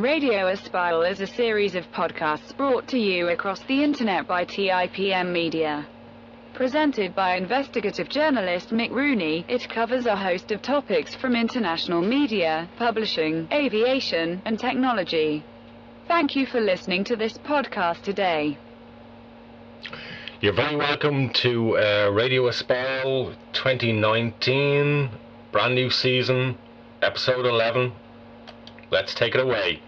Radio Espial is a series of podcasts brought to you across the internet by TIPM Media. Presented by investigative journalist Mick Rooney, it covers a host of topics from international media, publishing, aviation, and technology. Thank you for listening to this podcast today. You're very welcome to Radio Espial 2019, brand new season, episode 11. Let's take it away.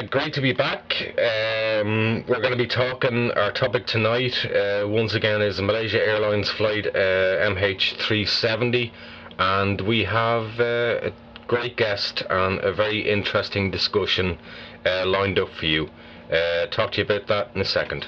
Great to be back. We're going to be talking, our topic tonight once again is Malaysia Airlines flight MH370, and we have a great guest and a very interesting discussion lined up for you. Talk to you about that in a second.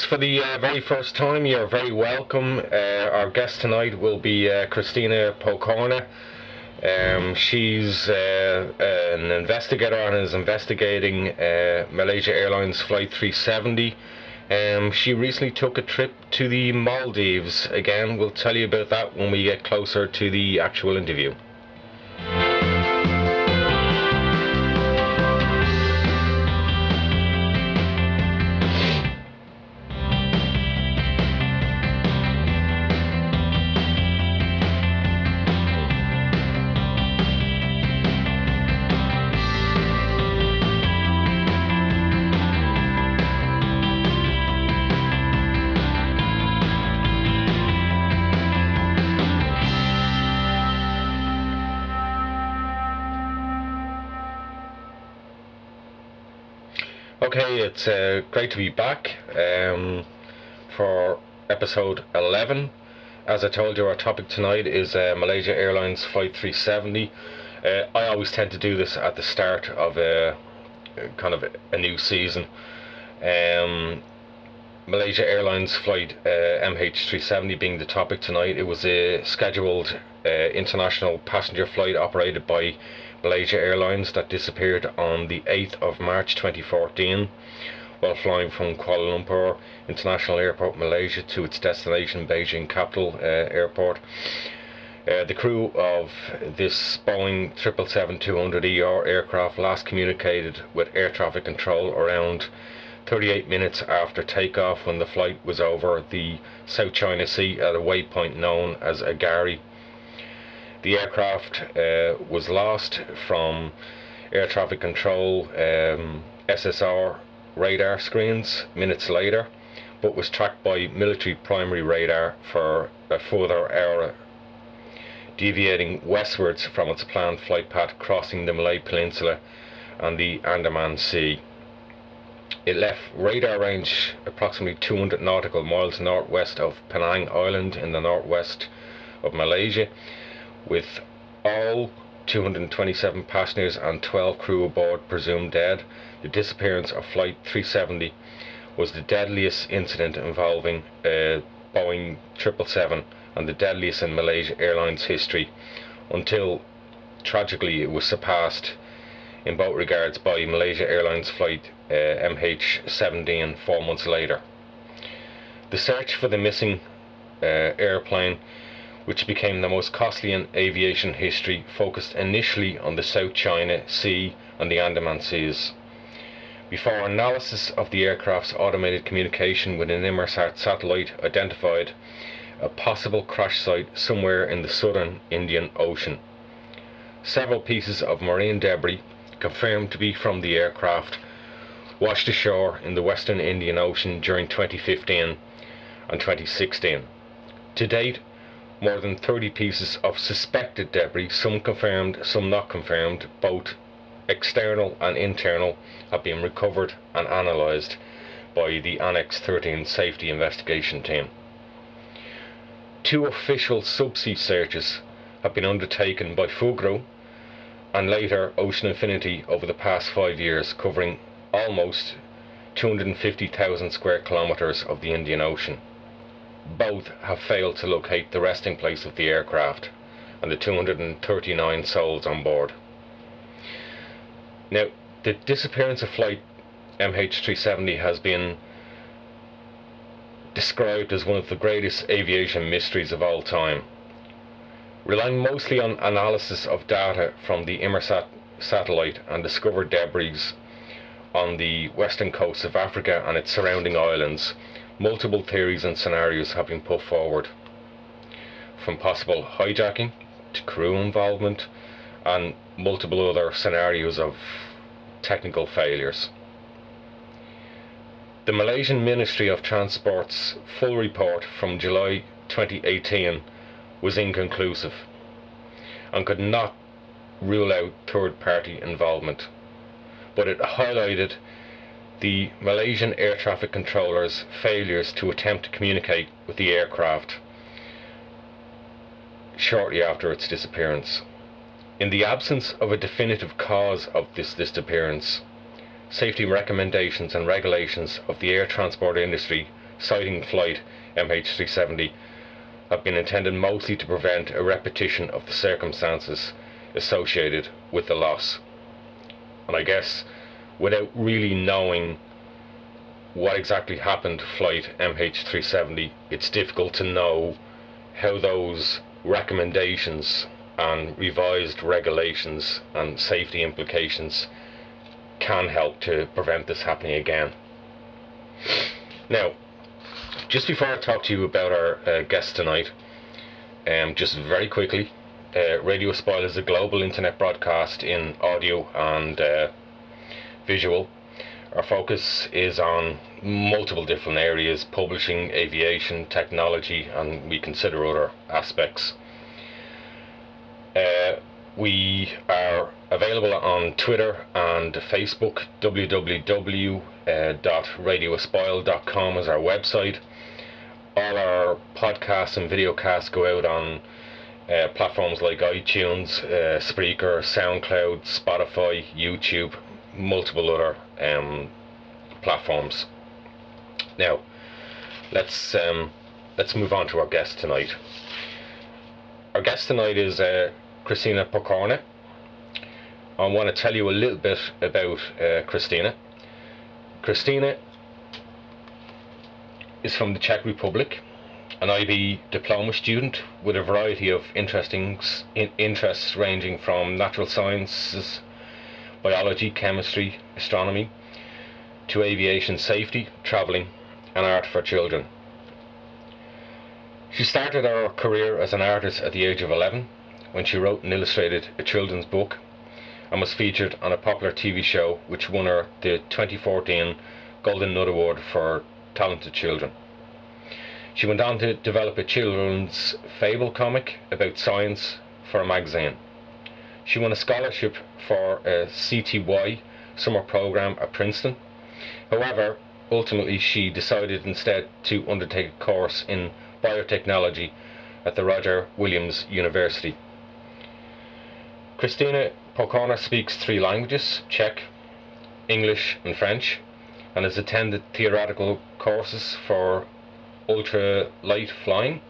For the very first time, you're very welcome. Our guest tonight will be Kristyna Pokorna. She's an investigator and is investigating Malaysia Airlines Flight 370. She recently took a trip to the Maldives. Again, we'll tell you about that when we get closer to the actual interview. Okay, it's great to be back for episode 11. As I told you, our topic tonight is Malaysia Airlines Flight 370. I always tend to do this at the start of a new season. Malaysia Airlines Flight MH370 being the topic tonight. It was a scheduled international passenger flight operated by Malaysia Airlines that disappeared on the 8th of March 2014 while flying from Kuala Lumpur International Airport, Malaysia to its destination Beijing Capital Airport. The crew of this Boeing 777-200ER aircraft last communicated with air traffic control around 38 minutes after takeoff, when the flight was over the South China Sea at a waypoint known as Agari. The aircraft was lost from air traffic control SSR radar screens minutes later, but was tracked by military primary radar for a further hour, deviating westwards from its planned flight path, crossing the Malay Peninsula and the Andaman Sea. It left radar range approximately 200 nautical miles northwest of Penang Island in the northwest of Malaysia, with all 227 passengers and 12 crew aboard presumed dead. The disappearance of Flight 370 was the deadliest incident involving Boeing 777 and the deadliest in Malaysia Airlines history, until tragically it was surpassed in both regards by Malaysia Airlines Flight MH370 4 months later. The search for the missing airplane, which became the most costly in aviation history, focused initially on the South China Sea and the Andaman Seas. Before analysis of the aircraft's automated communication with an Inmarsat satellite identified a possible crash site somewhere in the southern Indian Ocean. Several pieces of marine debris, confirmed to be from the aircraft, washed ashore in the western Indian Ocean during 2015 and 2016. To date, more than 30 pieces of suspected debris, some confirmed, some not confirmed, both external and internal, have been recovered and analysed by the Annex 13 Safety Investigation Team. 2 official subsea searches have been undertaken by Fugro and later Ocean Infinity over the past 5 years, covering almost 250,000 square kilometres of the Indian Ocean. Both have failed to locate the resting place of the aircraft and the 239 souls on board. Now, the disappearance of Flight MH370 has been described as one of the greatest aviation mysteries of all time. Relying mostly on analysis of data from the Inmarsat satellite and discovered debris on the western coast of Africa and its surrounding islands, multiple theories and scenarios have been put forward, from possible hijacking to crew involvement and multiple other scenarios of technical failures. The Malaysian Ministry of Transport's full report from July 2018 was inconclusive and could not rule out third-party involvement, but it highlighted the Malaysian air traffic controllers' failures to attempt to communicate with the aircraft shortly after its disappearance. In the absence of a definitive cause of this disappearance, safety recommendations and regulations of the air transport industry citing Flight MH370 have been intended mostly to prevent a repetition of the circumstances associated with the loss. And I guess without really knowing what exactly happened to Flight MH370, it's difficult to know how those recommendations and revised regulations and safety implications can help to prevent this happening again. Now, just before I talk to you about our guest tonight, just very quickly, Radio Espial is a global internet broadcast in audio and visual. Our focus is on multiple different areas: publishing, aviation, technology, and we consider other aspects. We are available on Twitter and Facebook. www.radioespial.com is our website. All our podcasts and videocasts go out on platforms like iTunes, Spreaker, SoundCloud, Spotify, YouTube, multiple other platforms. Now, let's move on to our guest tonight. Our guest tonight is Kristyna Pokorna. I want to tell you a little bit about Kristyna. Kristyna is from the Czech Republic, an IB diploma student with a variety of interests ranging from natural sciences, biology, chemistry, astronomy, to aviation safety, travelling, and art for children. She started her career as an artist at the age of 11, when she wrote and illustrated a children's book and was featured on a popular TV show which won her the 2014 Golden Nut Award for Talented Children. She went on to develop a children's fable comic about science for a magazine. She won a scholarship for a CTY summer program at Princeton. However, ultimately she decided instead to undertake a course in biotechnology at the Roger Williams University. Kristyna Pokorna speaks 3 languages, Czech, English and French, and has attended theoretical courses for ultra-light flying.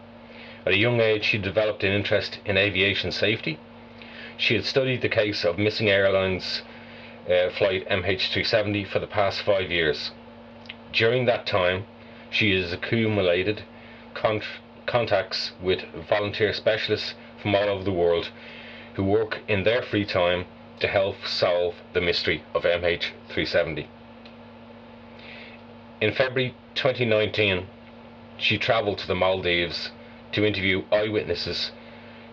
At a young age she developed an interest in aviation safety. She had studied the case of missing airlines flight MH370 for the past 5 years. During that time she has accumulated contacts with volunteer specialists from all over the world who work in their free time to help solve the mystery of MH370. In February 2019, she travelled to the Maldives to interview eyewitnesses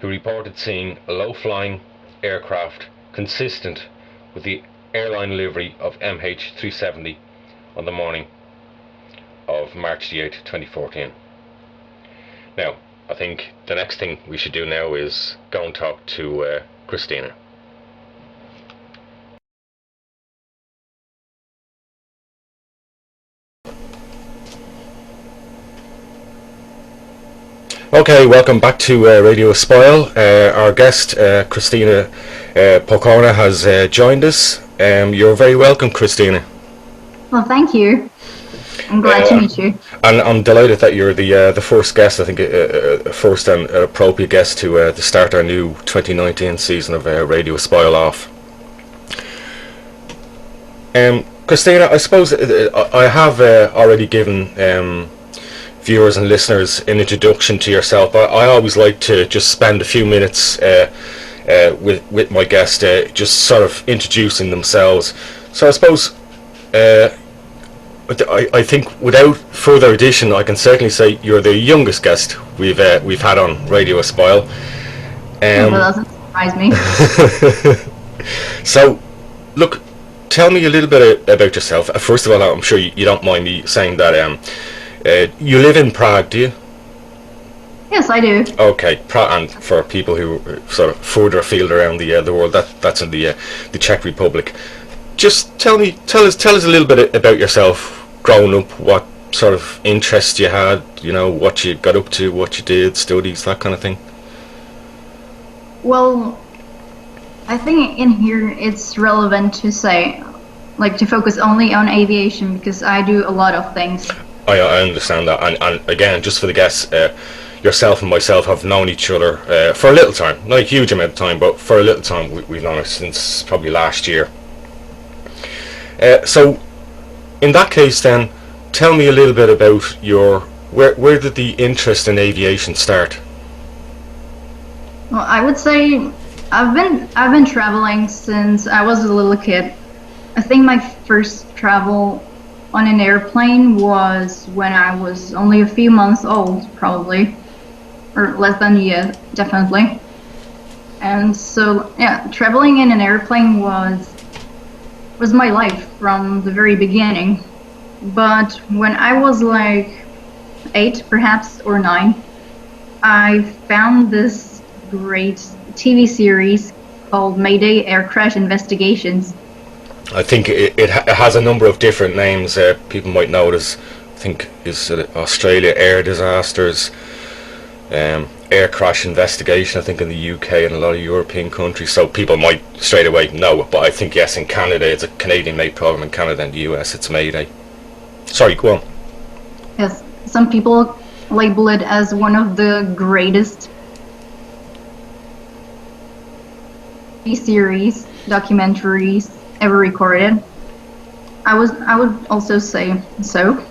who reported seeing a low-flying aircraft consistent with the airline livery of MH370 on the morning of March the 8th, 2014. Now, I think the next thing we should do now is go and talk to Kristyna. Okay, welcome back to Radio Espial. Our guest, Kristyna Pokorna, has joined us. You're very welcome, Kristyna. Well, thank you. I'm glad to meet you. And I'm delighted that you're the first guest, I think, first and appropriate guest to start our new 2019 season of Radio Espial off. Kristyna, I suppose I have already given viewers and listeners an introduction to yourself. I always like to just spend a few minutes with my guest, just sort of introducing themselves. So I suppose I think without further addition, I can certainly say you're the youngest guest we've had on Radio Espial. That doesn't surprise me. So, look, tell me a little bit about yourself. First of all, I'm sure you don't mind me saying that you live in Prague, do you? Yes, I do. Okay, and for people who are sort of further afield around the world, that's in the Czech Republic. Just tell us a little bit about yourself growing up. What sort of interests you had, what you got up to, what you did, studies, that kind of thing. Well, I think in here it's relevant to say, to focus only on aviation, because I do a lot of things. I understand that, and again, just for the guests, yourself and myself have known each other for a little time, not a huge amount of time, but for a little time. We've known it since probably last year. So, in that case, then, tell me a little bit about where did the interest in aviation start? Well, I would say I've been traveling since I was a little kid. I think my first travel on an airplane was when I was only a few months old, probably, or less than a year, definitely. And so, yeah, traveling in an airplane was my life from the very beginning. But when I was 8, perhaps, or 9, I found this great TV series called Mayday Air Crash Investigations. I think it has a number of different names. People might know it as, I think, is Australia Air Disasters, Air Crash Investigation, I think, in the UK and a lot of European countries. So people might straight away know it. But I think, yes, in Canada, it's a Canadian-made program. In Canada and the US, it's Mayday. Sorry, go on. Yes, some people label it as one of the greatest series, documentaries ever recorded. I would also say so.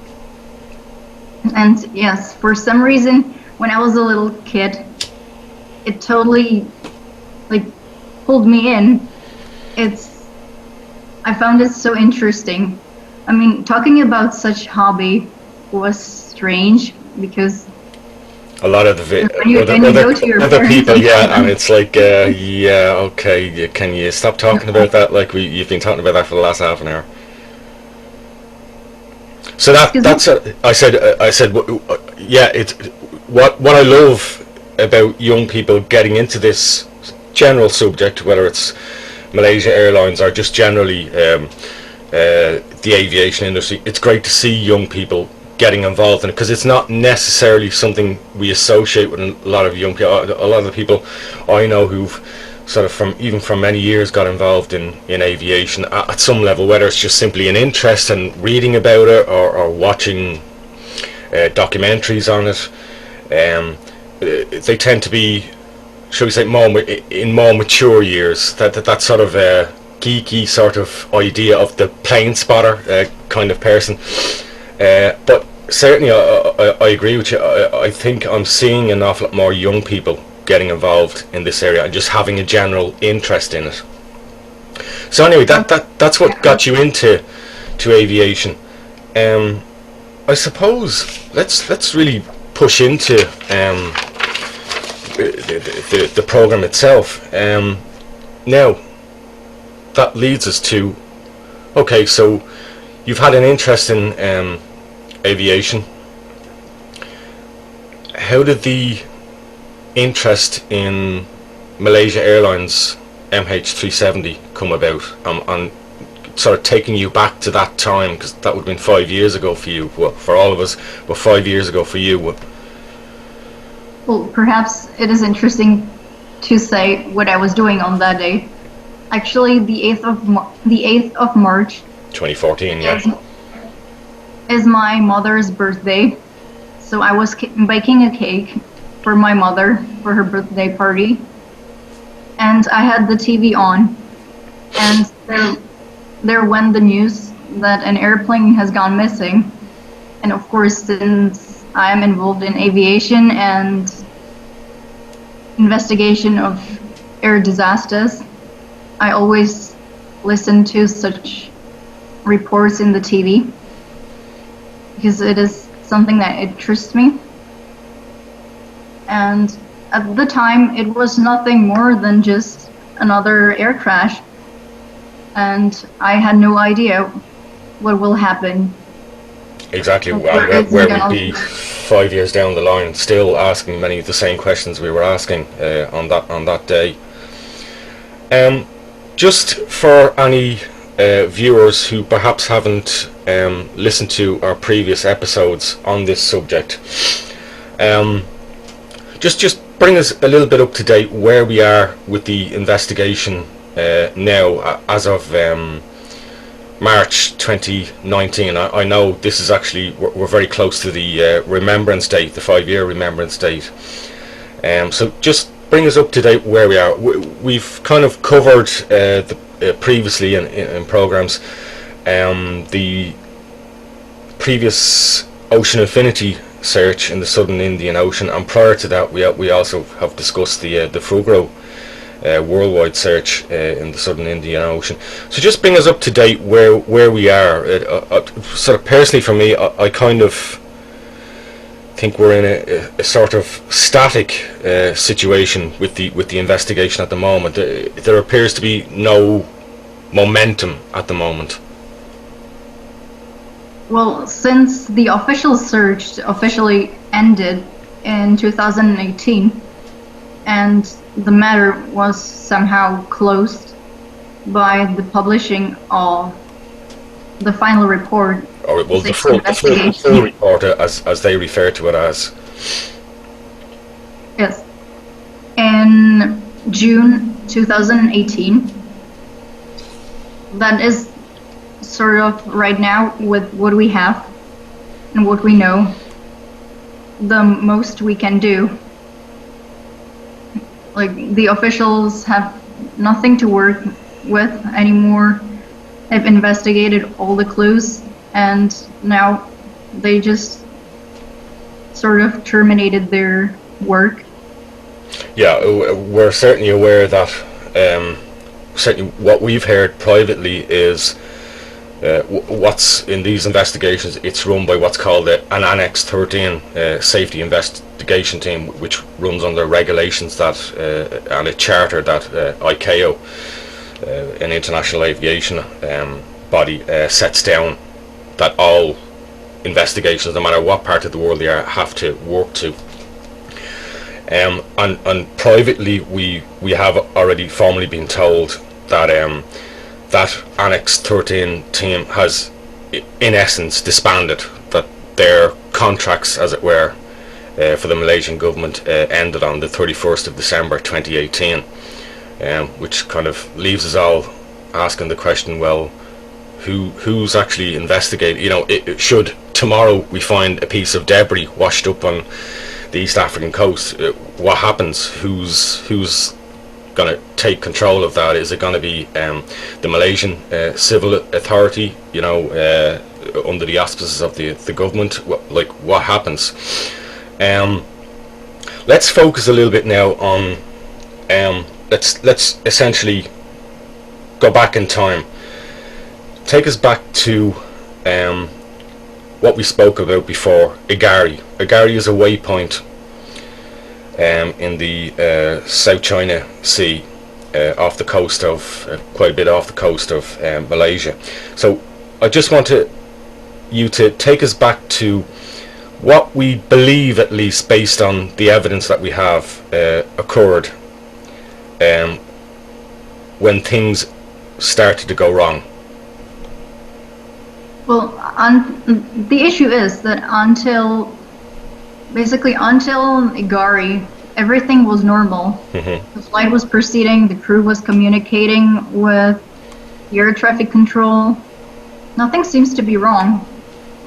And yes, for some reason, when I was a little kid, it totally pulled me in. I found it so interesting. I mean, talking about such hobby was strange, because a lot of the other people, yeah, and it's okay, can you stop talking about that? You've been talking about that for the last half an hour. So that's I said, yeah, it's what I love about young people getting into this general subject, whether it's Malaysia Airlines or just generally the aviation industry, it's great to see young people getting involved in it, because it's not necessarily something we associate with a lot of young people. A lot of the people I know who've sort of from many years got involved in aviation at some level, whether it's just simply an interest in reading about it or watching documentaries on it. They tend to be, shall we say, in more mature years, that sort of geeky sort of idea of the plane spotter kind of person. But certainly I agree with you. I think I'm seeing an awful lot more young people getting involved in this area and just having a general interest in it. So anyway, that's what got you into aviation. I suppose let's really push into the program itself. Now that leads us to, okay, so you've had an interest in aviation. How did the interest in Malaysia Airlines MH370 come about? On sort of taking you back to that time, because that would have been 5 years ago for you. Well, for all of us, but 5 years ago for you. Well, perhaps it is interesting to say what I was doing on that day. Actually, the 8th of March 2014, yeah, is my mother's birthday. So I was baking a cake for my mother for her birthday party, and I had the TV on, and there went the news that an airplane has gone missing. And of course, since I am involved in aviation and investigation of air disasters, I always listen to such reports in the TV, because it is something that interests me. And at the time, it was nothing more than just another air crash, and I had no idea what will happen. Exactly, where we'd be 5 years down the line, still asking many of the same questions we were asking on that day. Just for any viewers who perhaps haven't listened to our previous episodes on this subject, just bring us a little bit up to date where we are with the investigation now, as of March 2019. I know this is actually, we're very close to the remembrance date, the 5-year remembrance date. So just bring us up to date where we are. We've kind of covered previously in programs the previous Ocean Infinity search in the southern Indian Ocean, and prior to that we also have discussed the Fugro worldwide search in the southern Indian Ocean. So just bring us up to date where we are. Sort of personally for me, I kind of think we're in a sort of static situation with the investigation at the moment. There appears to be no momentum at the moment. Well, since the official search officially ended in 2018, and the matter was somehow closed by the publishing of the final report. Or well, the full report, as they refer to it as. Yes. In June 2018, that is sort of right now, with what we have and what we know, the most we can do. Like, the officials have nothing to work with anymore. They've investigated all the clues, and now they just sort of terminated their work. Yeah, we're certainly aware that certainly what we've heard privately is what's in these investigations, it's run by what's called an Annex 13 safety investigation team, which runs under regulations that and a charter that ICAO, an international aviation body, sets down, that all investigations, no matter what part of the world they are, have to work to. And privately, we have already formally been told that that Annex 13 team has, in essence, disbanded. That their contracts, as it were, for the Malaysian government ended on the 31st of December 2018, which kind of leaves us all asking the question, well, who's actually investigating? You know, it should tomorrow we find a piece of debris washed up on the East African coast, what happens? Who's going to take control of that? Is it going to be the Malaysian civil authority, you know, under the auspices of the government? What happens? Let's focus a little bit now on let's essentially go back in time. Take us back to what we spoke about before, Igari. Igari is a waypoint in the South China Sea, off the coast of, quite a bit off the coast of Malaysia. So I just want you to take us back to what we believe, at least based on the evidence that we have, occurred when things started to go wrong. Well, the issue is that until Igari, everything was normal. Mm-hmm. The flight was proceeding, the crew was communicating with the air traffic control. Nothing seems to be wrong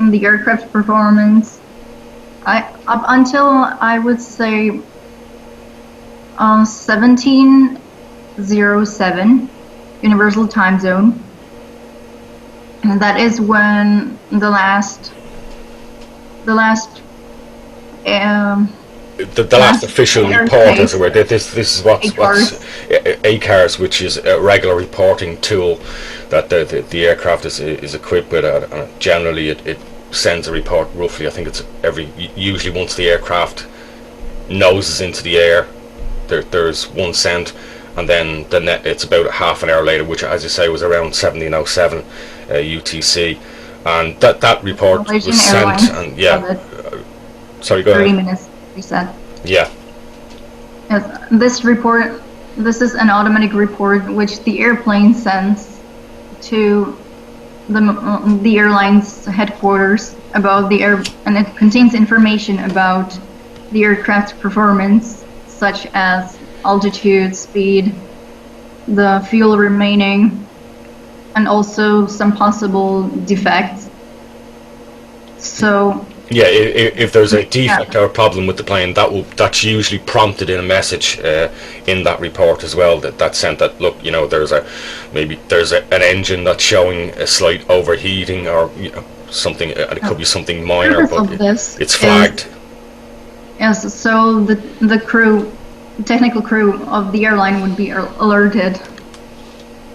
in the aircraft performance. Up until, I would say, 1707 Universal Time Zone. And that is when the last official report, as it were. This is what's ACARS, which is a regular reporting tool that the aircraft is equipped with. Generally, it sends a report roughly. I think it's usually once the aircraft noses into the air, there's one sent, and then it's about half an hour later, which, as you say, was around 1707 UTC, and that report Malaysia was Airlines sent. And sorry, go 30 ahead. minutes, you said. Yeah. Yes, this is an automatic report which the airplane sends to the airline's headquarters about the air, and it contains information about the aircraft performance, such as altitude, speed, the fuel remaining, and also some possible defects. So yeah, if there's a defect or a problem with the plane, that's usually prompted in a message in that report as well. That's sent. That, look, you know, there's an engine that's showing a slight overheating, or, you know, something. It could be something minor, but it's flagged. Yes. So the crew, technical crew of the airline would be alerted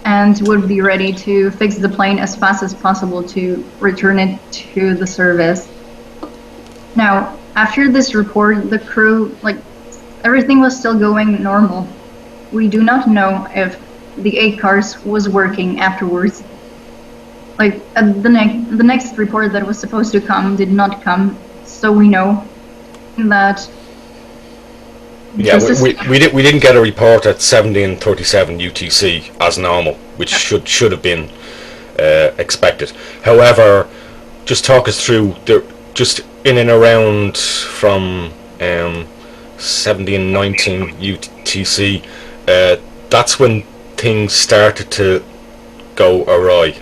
and would be ready to fix the plane as fast as possible to return it to the service. Now, after this report, the crew, everything was still going normal. We do not know if the ACARS was working afterwards. The next report that was supposed to come did not come, so we know that. Yeah, we didn't get a report at 1737 UTC as normal, which should have been expected. However, just talk us through just in and around from 1719 UTC. That's when things started to go awry.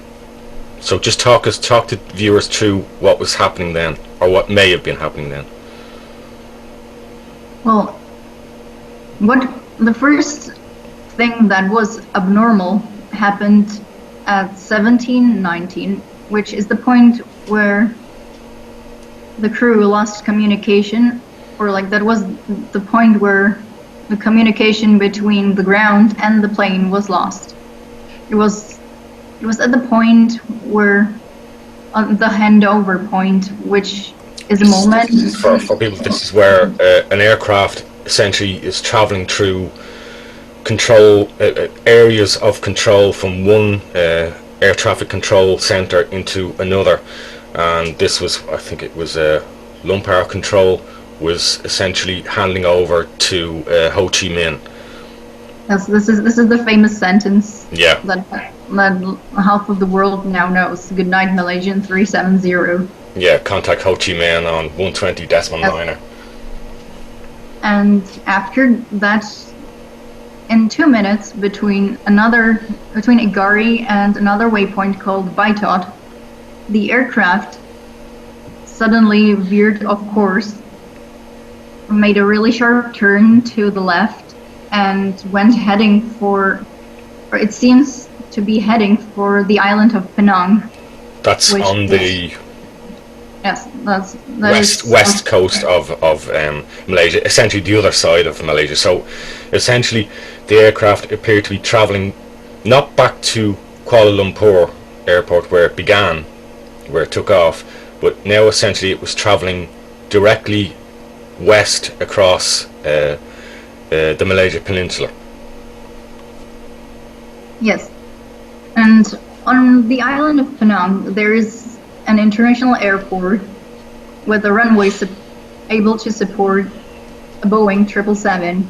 So just talk to viewers through what was happening then, or what may have been happening then. Well, the first thing that was abnormal happened at 1719, which is the point where the crew lost communication, or that was the point where the communication between the ground and the plane was lost. It was at the point where, on the handover point, which is a moment. For people, this is where an aircraft essentially is traveling through control areas of control from one air traffic control center into another, and this was, I think it was Lumpar control was essentially handing over to Ho Chi Minh. Yes, this is the famous sentence. Yeah. That half of the world now knows. Good night, Malaysian 370. Yeah, contact Ho Chi Minh on 120.9. And after that, in 2 minutes, between Igari and another waypoint called Baitot, the aircraft suddenly veered off course, made a really sharp turn to the left, and went heading for, or it seems to be heading for, the island of Penang. That's on the west coast of Malaysia, essentially the other side of Malaysia. So essentially the aircraft appeared to be travelling not back to Kuala Lumpur airport where it began, where it took off, but now essentially it was travelling directly west across the Malaysia Peninsula. Yes, and on the island of Penang there is an international airport with a runway able to support a Boeing 777,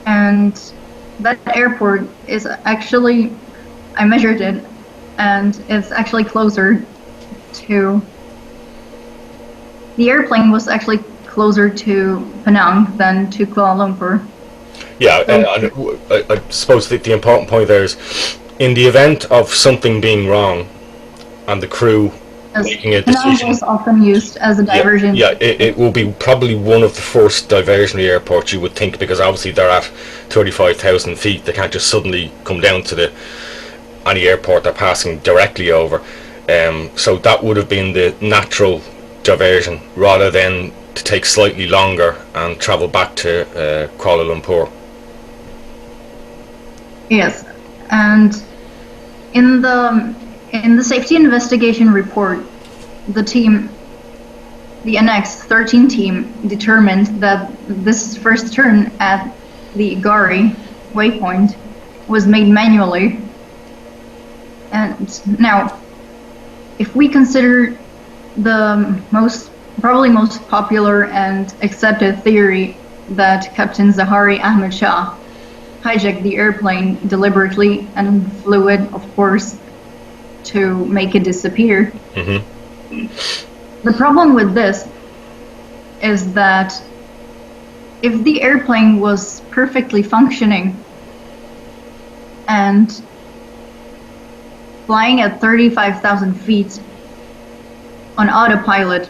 and that airport is actually, I measured it, and it's actually closer to, the airplane was actually closer to Penang than to Kuala Lumpur. Yeah, I suppose the important point there is, in the event of something being wrong and the crew making a decision, Penang is often used as a diversion. Yeah, it will be probably one of the first diversionary airports, you would think, because obviously they're at 35,000 feet. They can't just suddenly come down to any airport they're passing directly over. So that would have been the natural diversion, rather than to take slightly longer and travel back to Kuala Lumpur. Yes, and in the safety investigation report, the NX 13 team determined that this first turn at the Igari waypoint was made manually. And now, if we consider the probably most popular and accepted theory that Captain Zahari Ahmed Shah hijacked the airplane deliberately and flew it, of course, to make it disappear. Mm-hmm. The problem with this is that if the airplane was perfectly functioning and flying at 35,000 feet on autopilot,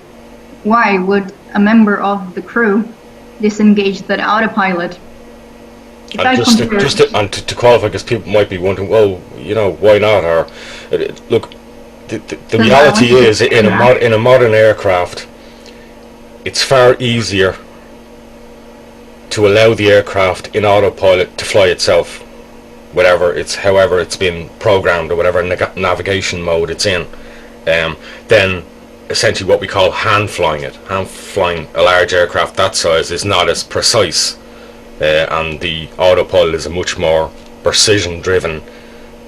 why would a member of the crew disengage that autopilot? And to qualify, because people might be wondering, well, why not? Or look, the reality is, in a modern aircraft, it's far easier to allow the aircraft in autopilot to fly itself, however it's been programmed, or whatever navigation mode it's in, then essentially what we call hand flying it. Hand flying a large aircraft that size is not as precise, and the autopilot is a much more precision driven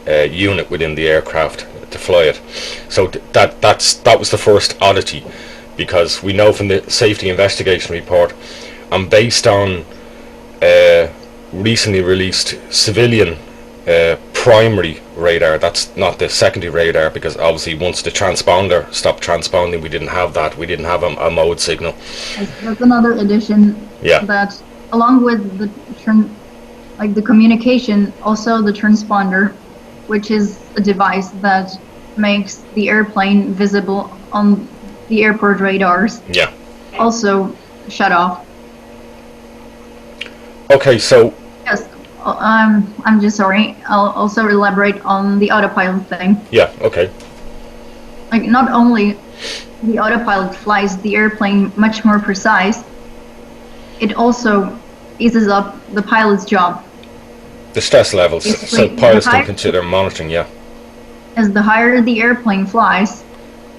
unit within the aircraft to fly it. So that was the first oddity, because we know from the safety investigation report, and based on recently released civilian primary radar, that's not the secondary radar, because obviously once the transponder stopped transponding, we didn't have a mode signal. That's another addition. Yeah. That along with the communication, also the transponder, which is a device that makes the airplane visible on the airport radars. Yeah. Also shut off. Okay, so. Yes. I'm just sorry. I'll also elaborate on the autopilot thing. Yeah. Okay. Like, not only the autopilot flies the airplane much more precise, it also eases up the pilot's job. The stress levels, so pilots can consider monitoring. Yeah. As the higher the airplane flies,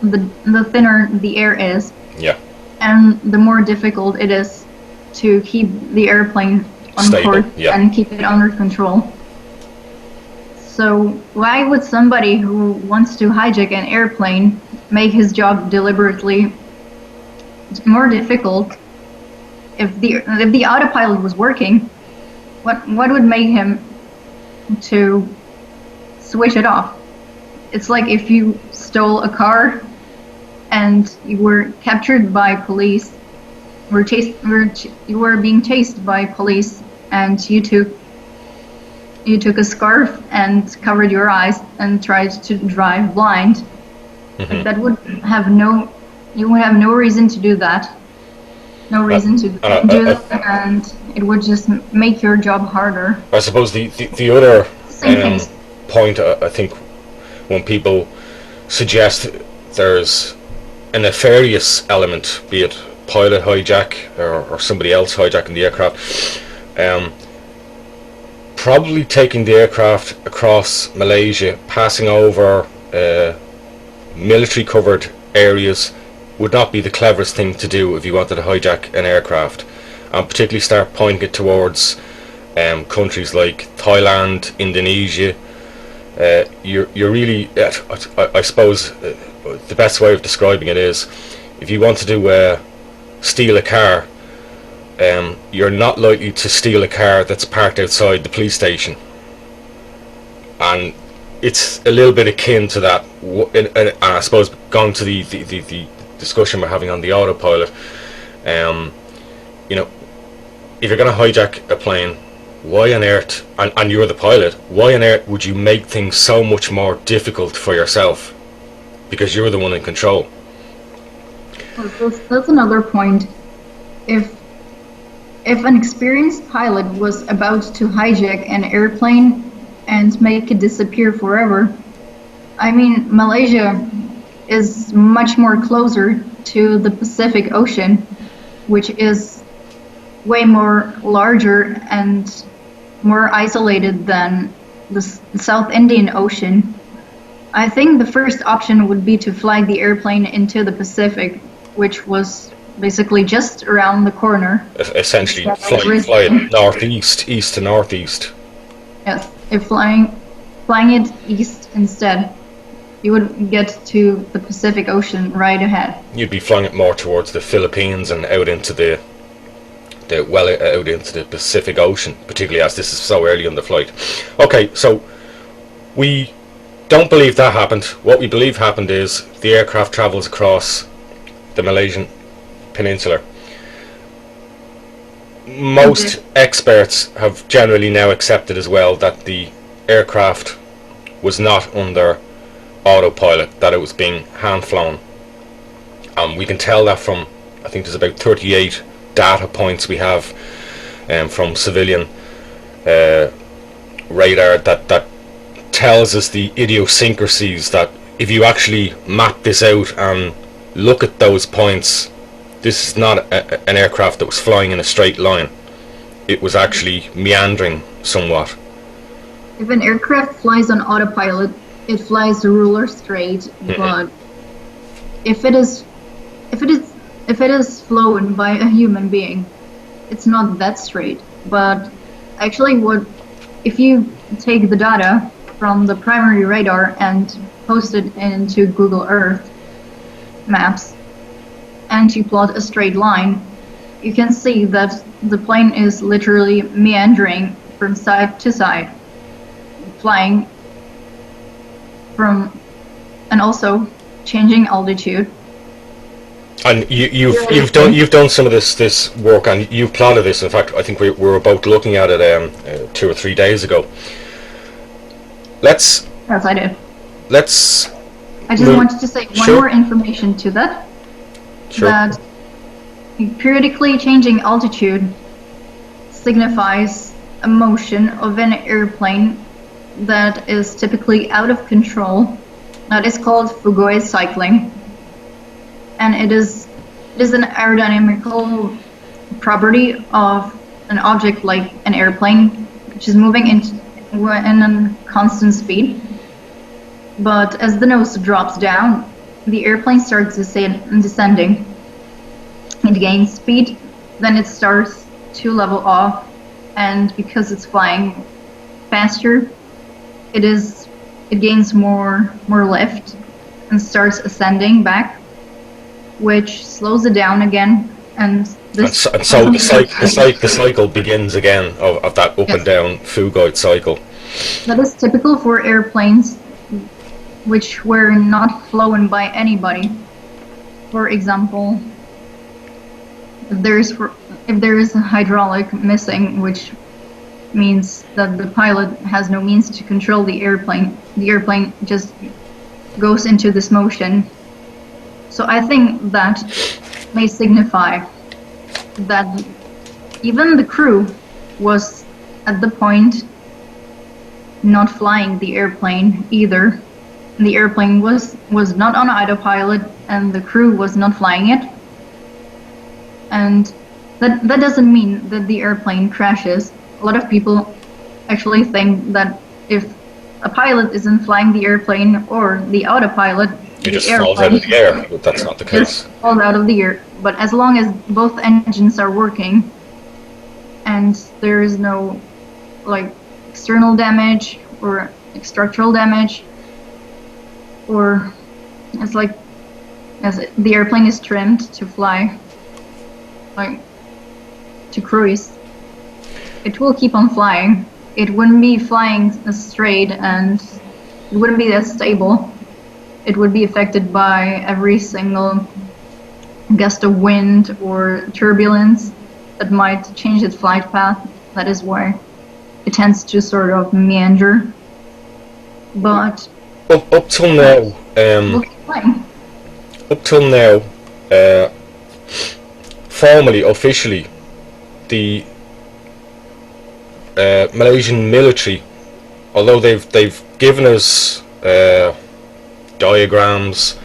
the thinner the air is. Yeah. And the more difficult it is to keep the airplane on course and keep it under control. So why would somebody who wants to hijack an airplane make his job deliberately more difficult if the autopilot was working, what would make him to switch it off? It's like if you stole a car and you were captured by police, you were being chased by police, and you took a scarf and covered your eyes and tried to drive blind. Mm-hmm. That would have you would have no reason to do that. No reason to do that, and it would just make your job harder. I suppose the other point, I think, when people suggest there's a nefarious element, be it pilot hijack or somebody else hijacking the aircraft, probably taking the aircraft across Malaysia, passing over military covered areas, would not be the cleverest thing to do if you wanted to hijack an aircraft, and particularly start pointing it towards countries like Thailand, Indonesia. You're really, I suppose the best way of describing it is, if you want to steal a car, you're not likely to steal a car that's parked outside the police station, and it's a little bit akin to that. And I suppose going to the discussion we're having on the autopilot, you know, if you're going to hijack a plane, why on earth, and you're the pilot, why on earth would you make things so much more difficult for yourself? Because you're the one in control. That's another point. If an experienced pilot was about to hijack an airplane and make it disappear forever, I mean, Malaysia is much more closer to the Pacific Ocean, which is way more larger and more isolated than the South Indian Ocean. I think the first option would be to fly the airplane into the Pacific, which was basically just around the corner. Essentially, fly it northeast, east to northeast. Yes, if flying it east instead, you would get to the Pacific Ocean right ahead. You'd be flying it more towards the Philippines and out into out into the Pacific Ocean, particularly as this is so early on the flight. Okay, so we don't believe that happened. What we believe happened is the aircraft travels across the Malaysian peninsula. Most experts have generally now accepted as well that the aircraft was not under autopilot, that it was being hand flown. We can tell that from, I think there's about 38 data points we have from civilian radar that tells us the idiosyncrasies, that if you actually map this out and look at those points, this is not an aircraft that was flying in a straight line. It was actually meandering somewhat. If an aircraft flies on autopilot, it flies the ruler straight, mm-hmm. But if it is flown by a human being, it's not that straight. But actually, if you take the data from the primary radar and post it into Google Earth maps, and you plot a straight line, you can see that the plane is literally meandering from side to side, flying and also changing altitude. And you've done some of this work, and you've plotted this. In fact, I think we were both looking at it 2 or 3 days ago. Yes, I did. I just wanted to say one more information to that. Sure. That periodically changing altitude signifies a motion of an airplane that is typically out of control. That is called Fugoi cycling, and it is an aerodynamical property of an object like an airplane, which is moving in a constant speed. But as the nose drops down, the airplane starts descending. It gains speed, then it starts to level off, and because it's flying faster, it gains more lift and starts ascending back, which slows it down again and So the cycle begins again of that up and down phugoid cycle. That is typical for airplanes which were not flown by anybody. For example, if there is a hydraulic missing, which means that the pilot has no means to control the airplane just goes into this motion. So I think that may signify that even the crew was at the point not flying the airplane either. The airplane was not on autopilot and the crew was not flying it. And that doesn't mean that the airplane crashes. A lot of people actually think that if a pilot isn't flying the airplane or the autopilot, it just falls out of the air, but that's not the case. Falls out of the air. But as long as both engines are working and there is no like external damage or structural damage, or as the airplane is trimmed to fly, like to cruise, it will keep on flying. It wouldn't be flying straight and it wouldn't be that stable. It would be affected by every single gust of wind or turbulence that might change its flight path. That is why it tends to sort of meander. But up till now, formally, officially, the Malaysian military, although they've given us diagrams,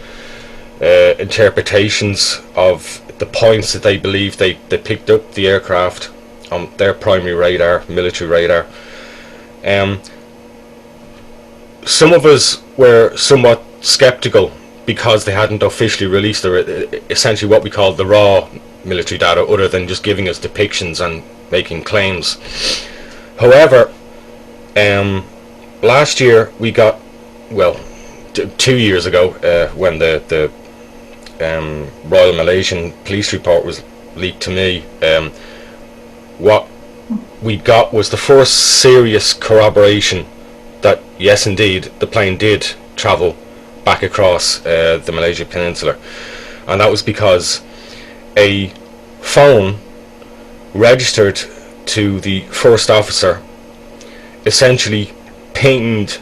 interpretations of the points that they believe they picked up the aircraft on their primary radar, military radar. Some of us were somewhat skeptical because they hadn't officially released essentially what we call the raw military data, other than just giving us depictions and making claims. However, last year we got, 2 years ago, when the Royal Malaysian Police report was leaked to me, what we got was the first serious corroboration that yes, indeed, the plane did travel back across the Malaysia Peninsula, and that was because a phone registered to the first officer essentially pinged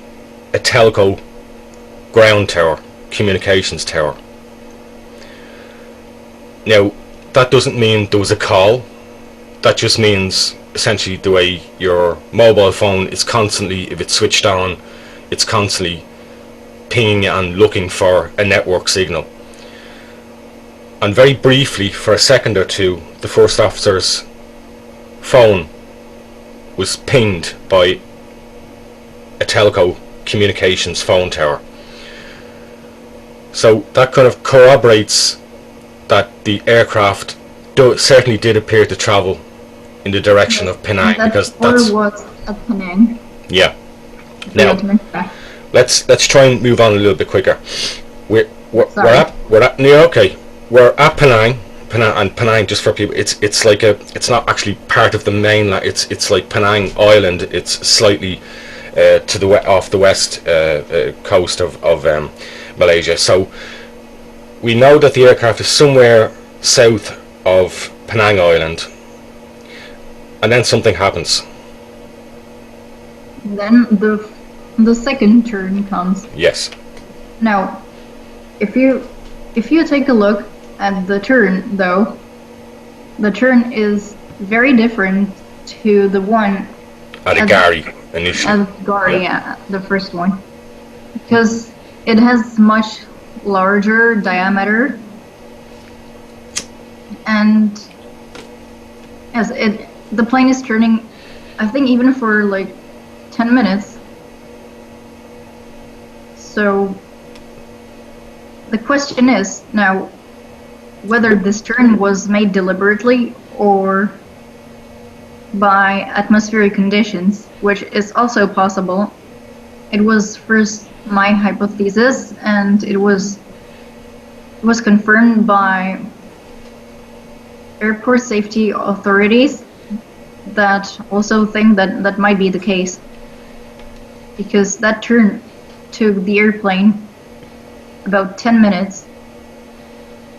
a telco ground tower, communications tower. Now, that doesn't mean there was a call. That just means essentially the way your mobile phone is constantly, if it's switched on, it's constantly pinging and looking for a network signal. And very briefly, for a second or two, the first officer's phone was pinged by a telco communications phone tower. So that kind of corroborates that the aircraft certainly did appear to travel in the direction of Penang, because that's was at Penang. Yeah. Now let's try and move on a little bit quicker. We're at Penang, and Penang, just for people, it's not actually part of the mainland. It's like Penang Island. It's slightly to the off the west coast of Malaysia. So we know that the aircraft is somewhere south of Penang Island, and then something happens. Then the second turn comes. Yes. Now, if you take a look at the turn, though, the turn is very different to the one at Gari initially. At Gari, yeah, the first one, because it has much larger diameter, and as the plane is turning, I think even for like 10 minutes. So the question is now whether this turn was made deliberately or by atmospheric conditions, which is also possible. It was first my hypothesis, and it was confirmed by airport safety authorities that also think that that might be the case, because that turn took the airplane about 10 minutes,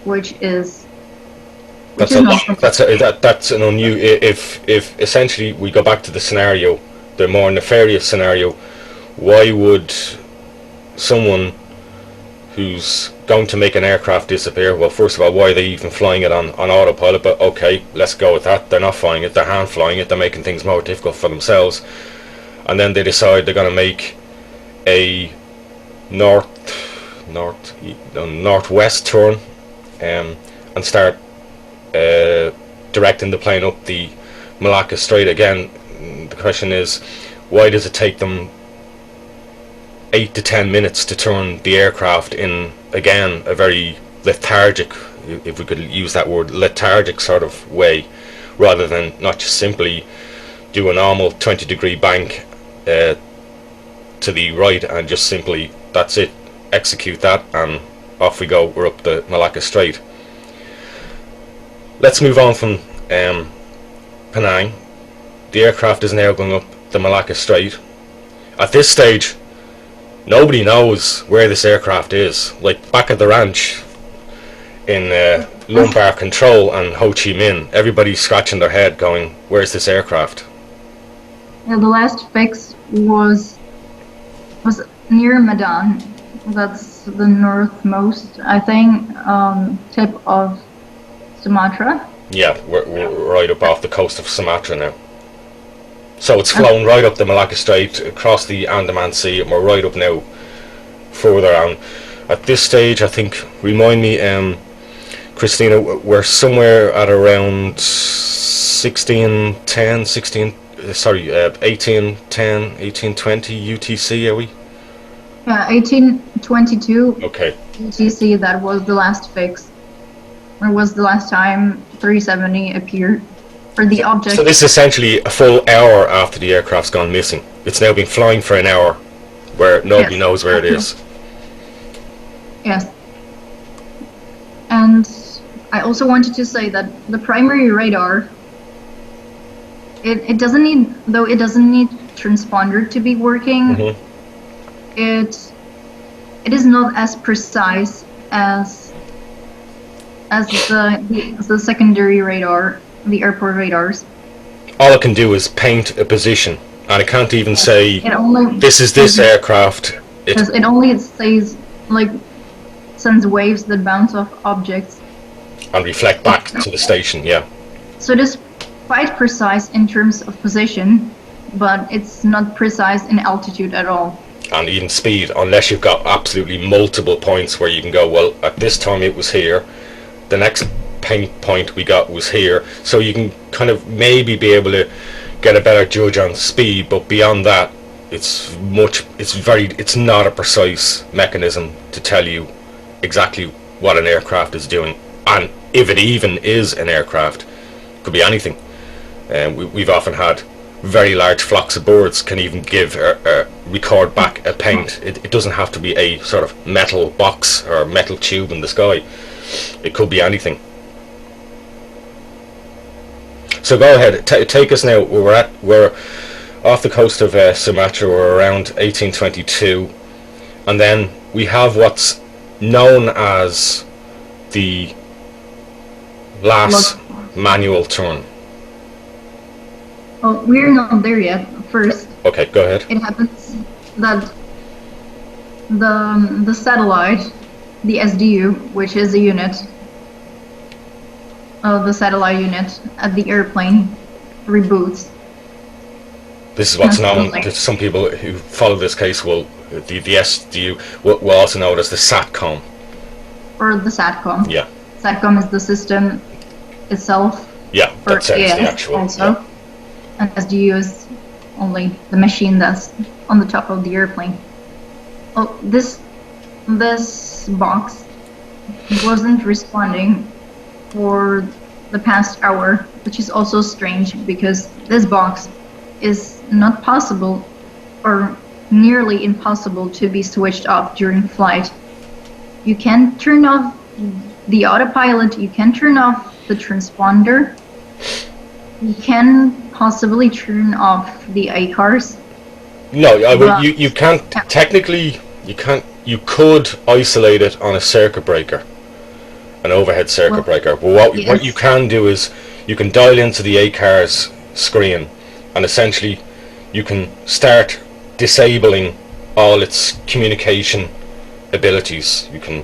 which is That's an unusual. If essentially we go back to the scenario, the more nefarious scenario, why would someone who's going to make an aircraft disappear? Well, first of all, why are they even flying it on autopilot? But okay, let's go with that. They're not flying it, they're hand flying it, they're making things more difficult for themselves. And then they decide they're going to make a northwest turn and start directing the plane up the Malacca Strait. Again, the question is, why does it take them 8 to 10 minutes to turn the aircraft in, again, a very lethargic, if we could use that word, lethargic sort of way, rather than not just simply do a normal 20-degree bank to the right and just simply, that's it, execute that and off we go, we're up the Malacca Strait. Let's move on from Penang. The aircraft is now going up the Malacca Strait. At this stage, nobody knows where this aircraft is. Like back at the ranch in Lumbar Control and Ho Chi Minh, everybody's scratching their head going, where's this aircraft? Yeah, the last fix was near Medan. That's the northmost, I think, tip of Sumatra. Yeah, we're right up off the coast of Sumatra now. So it's flown right up the Malacca Strait, across the Andaman Sea, and we're right up now further on. At this stage, I think, remind me, Kristyna, we're somewhere at around 1810, 1820 UTC, are we? Yeah, 1822 okay. UTC, that was the last fix. Or was the last time 370 appeared for the object. So this is essentially a full hour after the aircraft's gone missing. It's now been flying for an hour where nobody knows where it is. Yes. And I also wanted to say that the primary radar, it doesn't need, though it doesn't need transponder to be working, it is not as precise as the secondary radar, the airport radars. All it can do is paint a position, and it can't even say this is this aircraft. It only says, like, sends waves that bounce off objects and reflect back to the station. Yeah. So it is quite precise in terms of position, but it's not precise in altitude at all. And even speed, unless you've got absolutely multiple points where you can go, well, at this time it was here, the next paint point we got was here, so you can kind of maybe be able to get a better judge on speed, but beyond that, it's not a precise mechanism to tell you exactly what an aircraft is doing, and if it even is an aircraft, it could be anything. We've often had very large flocks of birds can even give record back a paint. It doesn't have to be a sort of metal box or metal tube in the sky. It could be anything. So go ahead, take us now. We're off the coast of Sumatra. We're around 1822, and then we have what's known as the last manual turn. Oh, we're not there yet. First, okay, go ahead. It happens that the satellite, the SDU, which is a unit of the satellite unit at the airplane, reboots. This is what's known to some people who follow this case. The SDU will also know it as the SATCOM. Or the SATCOM. Yeah. SATCOM is the system itself. Yeah, that sends the actual. Also. Yeah. And SDU is only the machine that's on the top of the airplane. Oh, this box wasn't responding for the past hour, which is also strange because this box is not possible or nearly impossible to be switched off during flight. You can turn off the autopilot, you can turn off the transponder, you can possibly turn off the ACARS. No, you can't, technically, you could isolate it on a circuit breaker, an overhead circuit breaker, but what you can do is, you can dial into the ACARS screen, and essentially, you can start disabling all its communication abilities. You can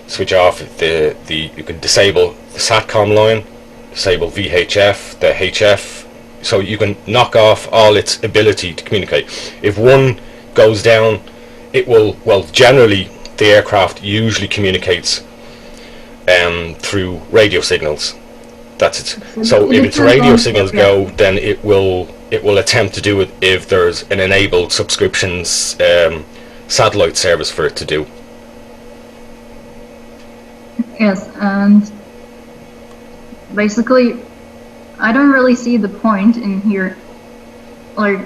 switch off you can disable the SATCOM line, disable VHF, the HF, so you can knock off all its ability to communicate. If one goes down, it will, well, generally the aircraft usually communicates through radio signals. That's it. So if its radio signals go, then it will attempt to do it if there's an enabled subscriptions satellite service for it to do. Yes, and basically, I don't really see the point in here. Like,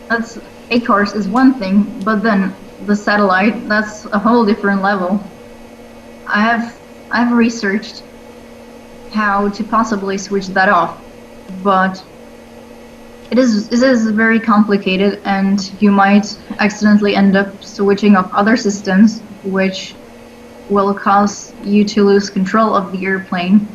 that's ACARS is one thing, but then the satellite, that's a whole different level. I've researched how to possibly switch that off, but it is very complicated, and you might accidentally end up switching off other systems, which will cause you to lose control of the airplane.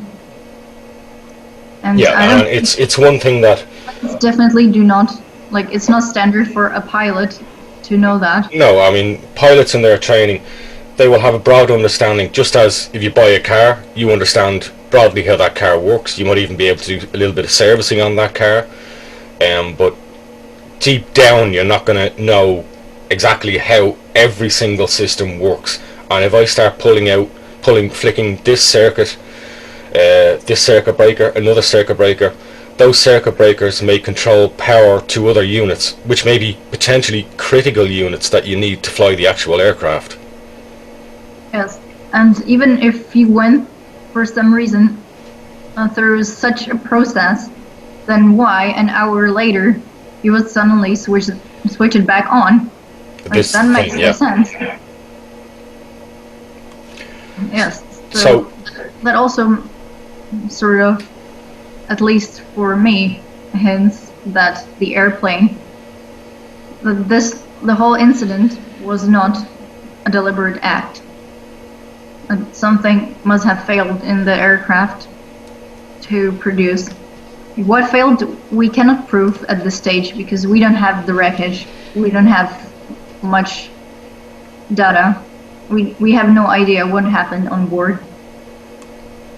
And yeah, and it's one thing that it's definitely it's not standard for a pilot to know that. No, I mean, pilots in their training, they will have a broad understanding, just as if you buy a car, you understand broadly how that car works. You might even be able to do a little bit of servicing on that car, but deep down you're not going to know exactly how every single system works. And if I start flicking this circuit breaker, another circuit breaker, those circuit breakers may control power to other units, which may be potentially critical units that you need to fly the actual aircraft. Yes, and even if you went for some reason through such a process, then why an hour later you would suddenly switch it back on? That makes no sense. Yes, so that also sort of, at least for me, hints that the airplane, the whole incident was not a deliberate act. Something must have failed in the aircraft to produce. What failed, we cannot prove at this stage because we don't have the wreckage. We don't have much data. We have no idea what happened on board.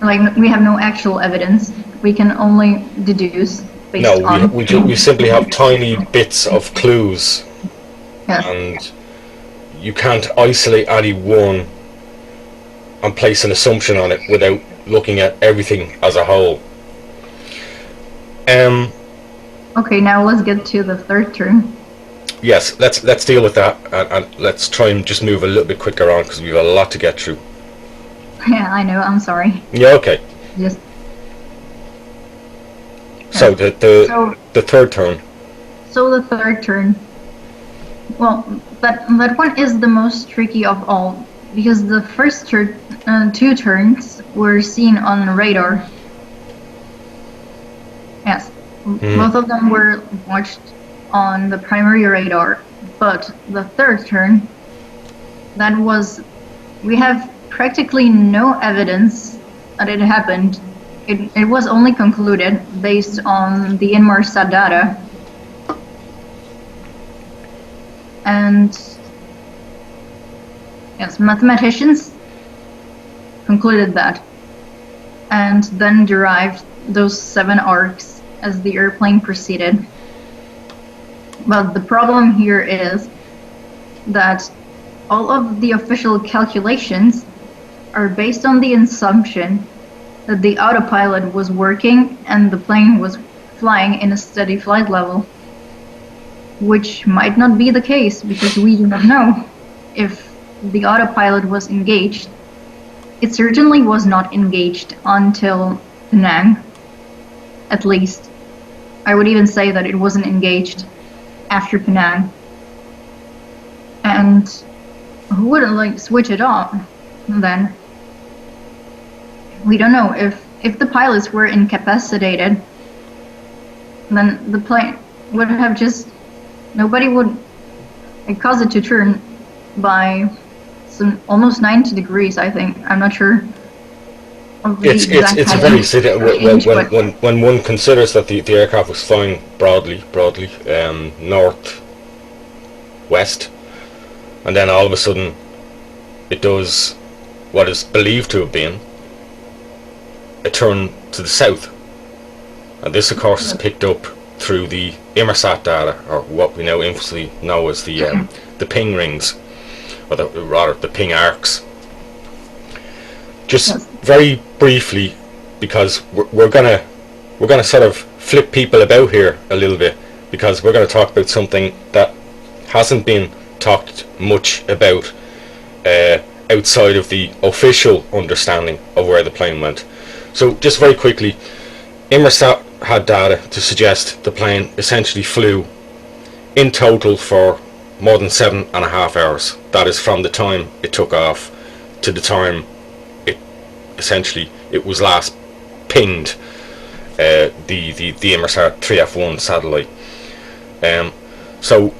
Like, we have no actual evidence. We can only deduce based on... we simply have tiny bits of clues. Yes. And you can't isolate any one and place an assumption on it without looking at everything as a whole. Okay, now let's get to the third turn. Yes, let's deal with that, and let's try and just move a little bit quicker on because we've a lot to get through. Yeah, I know. I'm sorry. Yeah. Okay. Yes. So the third turn. So the third turn. Well, that one is the most tricky of all because the first two turns were seen on radar. Yes, both of them were watched on the primary radar, but the third turn, we have practically no evidence that it happened. It was only concluded based on the Inmarsat data. And yes, mathematicians concluded that, and then derived those 7 arcs as the airplane proceeded. But the problem here is that all of the official calculations are based on the assumption that the autopilot was working and the plane was flying in a steady flight level, which might not be the case because we do not know if the autopilot was engaged. It certainly was not engaged until Penang, at least. I would even say that it wasn't engaged after Penang. And who wouldn't switch it off then? We don't know if if the pilots were incapacitated, then the plane would have just, nobody would cause it to turn by some almost 90 degrees, I think. I'm not sure. It's a very when one considers that the aircraft was flying broadly north west, and then all of a sudden it does what is believed to have been a turn to the south, and this of course is picked up through the Inmarsat data, or what we now infamously know as the ping rings, or rather the ping arcs. Just very briefly, because we're gonna sort of flip people about here a little bit, because we're going to talk about something that hasn't been talked much about outside of the official understanding of where the plane went. So just very quickly, Inmarsat had data to suggest the plane essentially flew in total for more than 7.5 hours. That is from the time it took off to the time it was last pinged the Inmarsat 3F1 satellite. So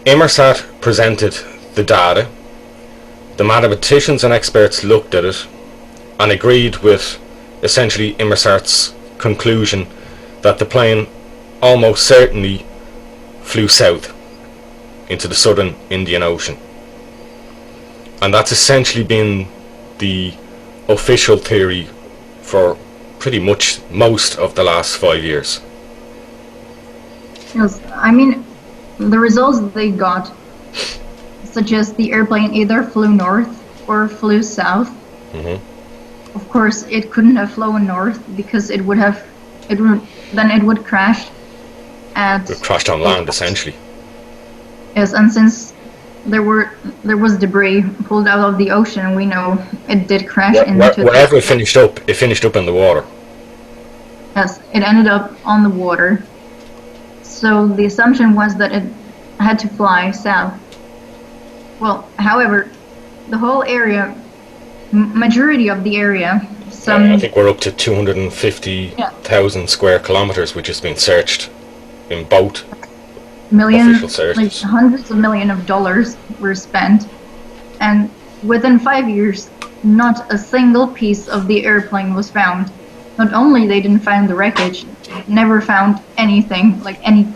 Inmarsat presented the data, the mathematicians and experts looked at it and agreed with essentially Inmarsat's conclusion that the plane almost certainly flew south into the southern Indian Ocean. And that's essentially been the official theory for pretty much most of the last 5 years. Yes, I mean, the results they got suggest the airplane either flew north or flew south. Mm-hmm. Of course, it couldn't have flown north because it would crash at... It crashed on land, essentially. Yes, and since there was debris pulled out of the ocean, we know it did crash into... Wherever it finished up in the water. Yes, it ended up on the water. So the assumption was that it had to fly south. Well, however, the whole area, majority of the area, I think we're up to 250,000 square kilometers, which has been searched in both official searches. Like hundreds of millions of dollars were spent, and within 5 years, not a single piece of the airplane was found. Not only they didn't find the wreckage, never found anything, like any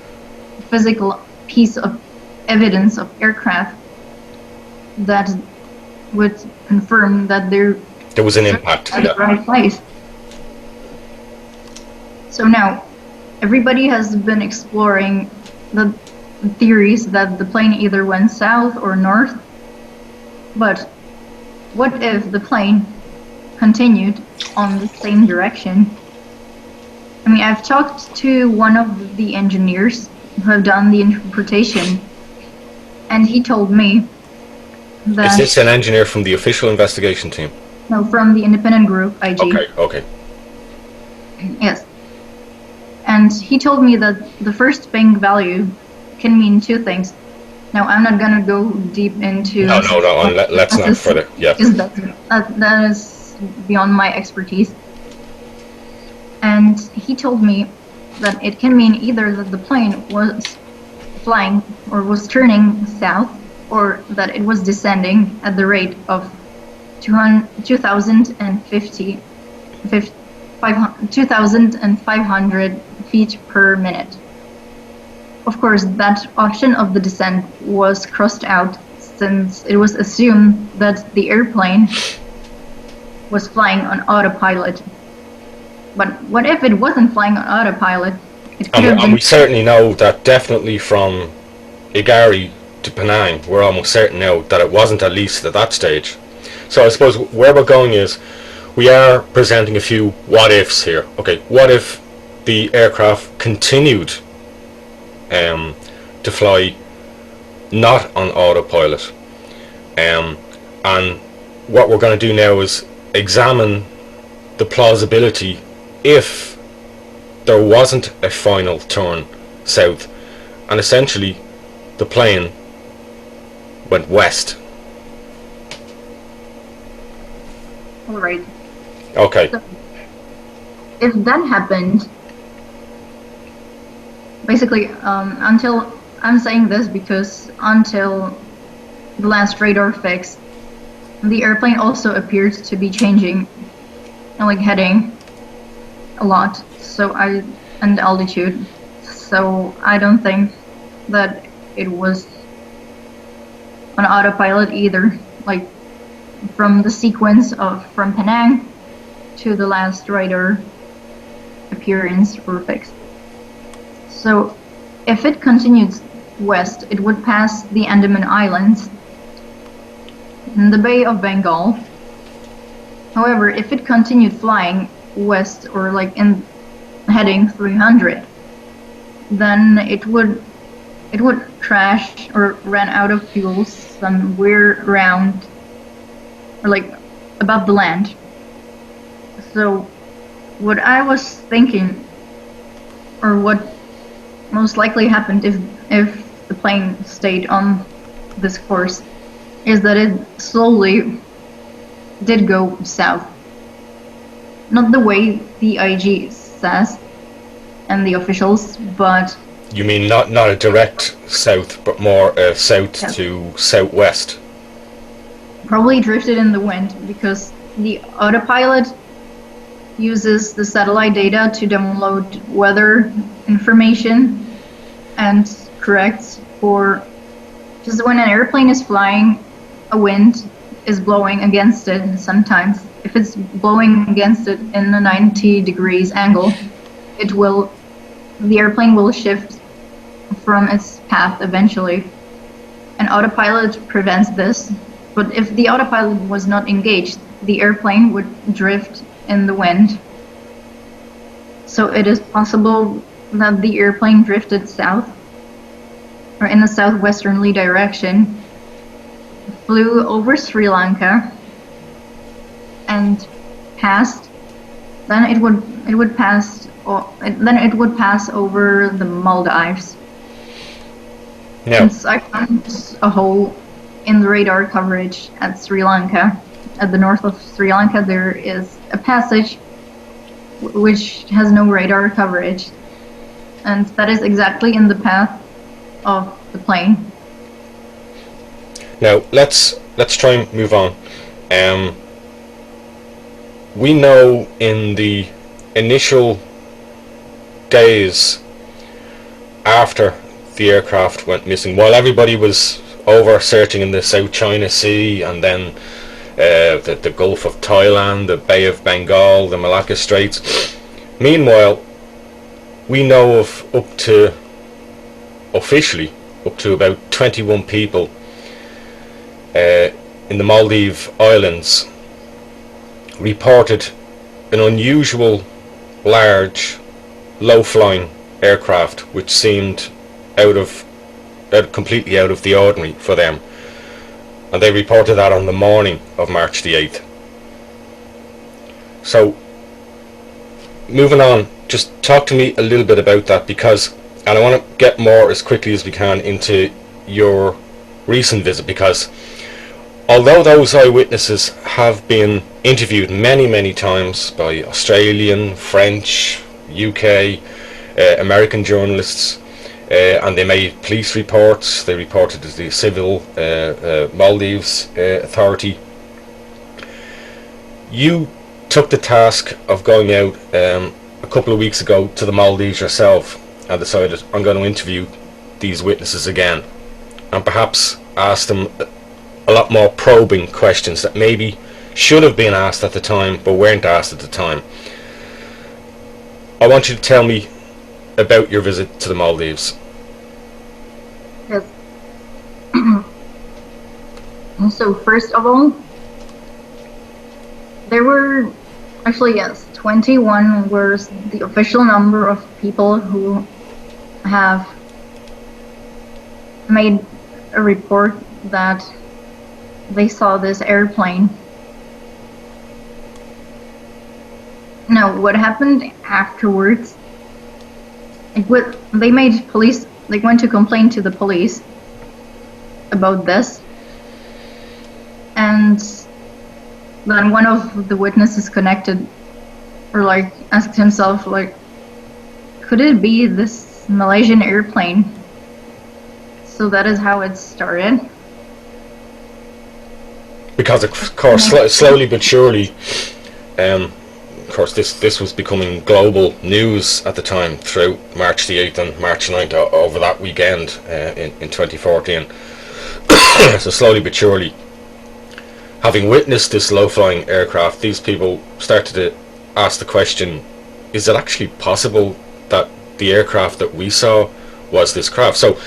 physical piece of evidence of aircraft that would confirm that there was an impact at the right place. So now, everybody has been exploring the theories that the plane either went south or north, but what if the plane continued on the same direction? I mean, I've talked to one of the engineers who have done the interpretation, and he told me that... Is this an engineer from the official investigation team? No, from the independent group, IG. Okay. Yes. And he told me that the first ping value can mean two things. Now, I'm not gonna go deep into... No, let's not further, yeah. That is beyond my expertise. And he told me that it can mean either that the plane was flying or was turning south, or that it was descending at the rate of 2,500 feet per minute. Of course, that option of the descent was crossed out since it was assumed that the airplane was flying on autopilot. But what if it wasn't flying on autopilot? And we certainly know that definitely from Igari to Penang, we're almost certain now that it wasn't, at least at that stage. So I suppose where we're going is, we are presenting a few what ifs here. Okay, what if the aircraft continued to fly not on autopilot? And what we're going to do now is examine the plausibility if there wasn't a final turn south and essentially the plane went west. All right. Okay. if that happened, basically, until I'm saying this because until the last radar fix, the airplane also appeared to be changing, like heading a lot. And altitude. So I don't think that it was on autopilot either. Like from the sequence from Penang to the last radar appearance or fix. So if it continued west, it would pass the Andaman Islands in the Bay of Bengal. However, if it continued flying west or like in heading 300, then it would crash or run out of fuel somewhere around or like above the land. So what I was thinking, or what most likely happened if the plane stayed on this course, is that it slowly did go south. Not the way the IG says and the officials, but... You mean not a direct south, but more south to southwest? Probably drifted in the wind, because the autopilot uses the satellite data to download weather information and corrects for... Just when an airplane is flying, a wind is blowing against it, and sometimes if it's blowing against it in a 90 degrees angle, the airplane will shift from its path eventually. And autopilot prevents this, but if the autopilot was not engaged, the airplane would drift in the wind. So it is possible that the airplane drifted south, or in a southwesterly direction, flew over Sri Lanka and passed. Then it would pass over the Maldives. Yeah. Since I found a hole in the radar coverage at Sri Lanka, at the north of Sri Lanka, there is a passage which has no radar coverage, and that is exactly in the path of the plane. Now let's try and move on. We know in the initial days after the aircraft went missing, while everybody was over searching in the South China Sea and then the Gulf of Thailand, the Bay of Bengal, the Malacca Straits, meanwhile we know of officially up to about 21 people in the Maldives Islands reported an unusual, large, low-flying aircraft which seemed completely out of the ordinary for them, and they reported that on the morning of March the 8th. So moving on, just talk to me a little bit about that, and I want to get more as quickly as we can into your recent visit, because although those eyewitnesses have been interviewed many times by Australian, French, UK, American journalists, and they made police reports, they reported to the civil Maldives authority, you took the task of going out a couple of weeks ago to the Maldives yourself and decided, I'm going to interview these witnesses again and perhaps ask them a lot more probing questions that maybe should have been asked at the time but weren't asked at the time. I want you to tell me about your visit to the Maldives. Yes. So first of all, there were actually, yes, 21 was the official number of people who have made a report that they saw this airplane. Now, what happened afterwards? They made police. They went to complain to the police about this, and then one of the witnesses connected or like asked himself, like, could it be this Malaysian airplane? So that is how it started. Because of course, slowly but surely, of course, this was becoming global news at the time throughout March the 8th and March 9th over that weekend in 2014. So slowly but surely, having witnessed this low-flying aircraft, these people started to ask the question, is it actually possible that the aircraft that we saw was this craft? So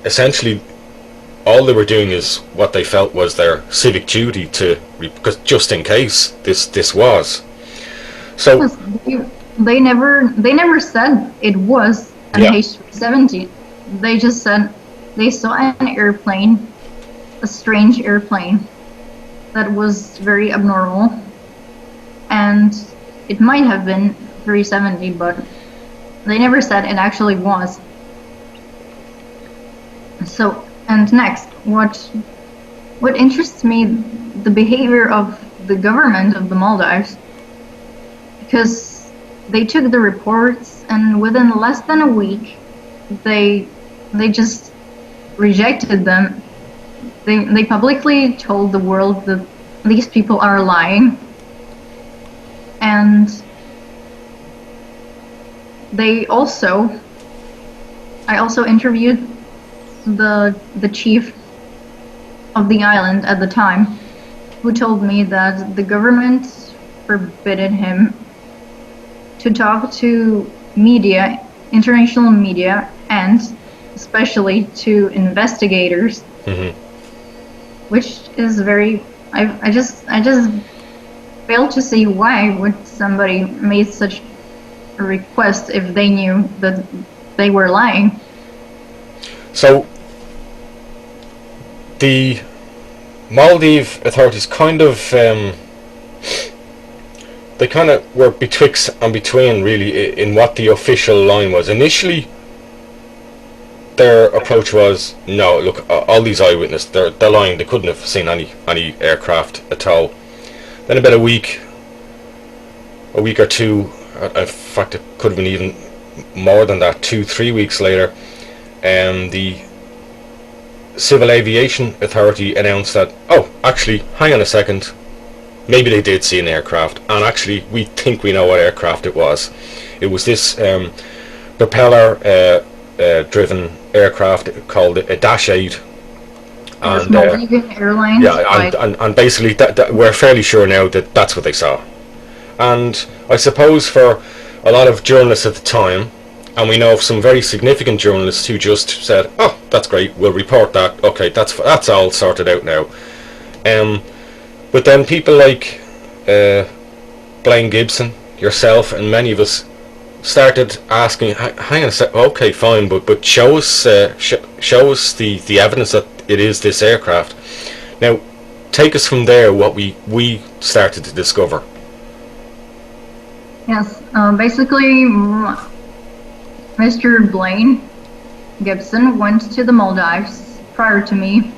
essentially, all they were doing is what they felt was their civic duty to, because just in case this was. So they never said it was an MH370. They just said they saw an airplane, a strange airplane that was very abnormal, and it might have been 370, but they never said it actually was. So, and next, what interests me, the behavior of the government of the Maldives, because they took the reports and within less than a week, they just rejected them. They publicly told the world that these people are lying, and I also interviewed the chief of the island at the time, who told me that the government forbidden him to talk to media, international media, and especially to investigators, which is very. I just fail to see why would somebody make such a request if they knew that they were lying. So the Maldives authorities kind of they kind of were betwixt and between, really, in what the official line was. Initially, their approach was, no, look, all these eyewitnesses, they're lying. They couldn't have seen any aircraft at all. Then about a week or two, in fact, it could have been even more than that, 2-3 weeks later, the Civil Aviation Authority announced that, oh, actually, hang on a second, maybe they did see an aircraft, and actually, we think we know what aircraft it was. It was this propeller driven aircraft called a Dash 8. And Malaysia Airlines. Yeah, and basically, that we're fairly sure now that that's what they saw. And I suppose for a lot of journalists at the time, and we know of some very significant journalists who just said, oh, that's great, we'll report that, okay, that's all sorted out now. But then people like Blaine Gibson, yourself, and many of us started asking, hang on a sec, okay, fine, but show us the evidence that it is this aircraft. Now, take us from there, what we started to discover. Yes, basically, Mr. Blaine Gibson went to the Maldives prior to me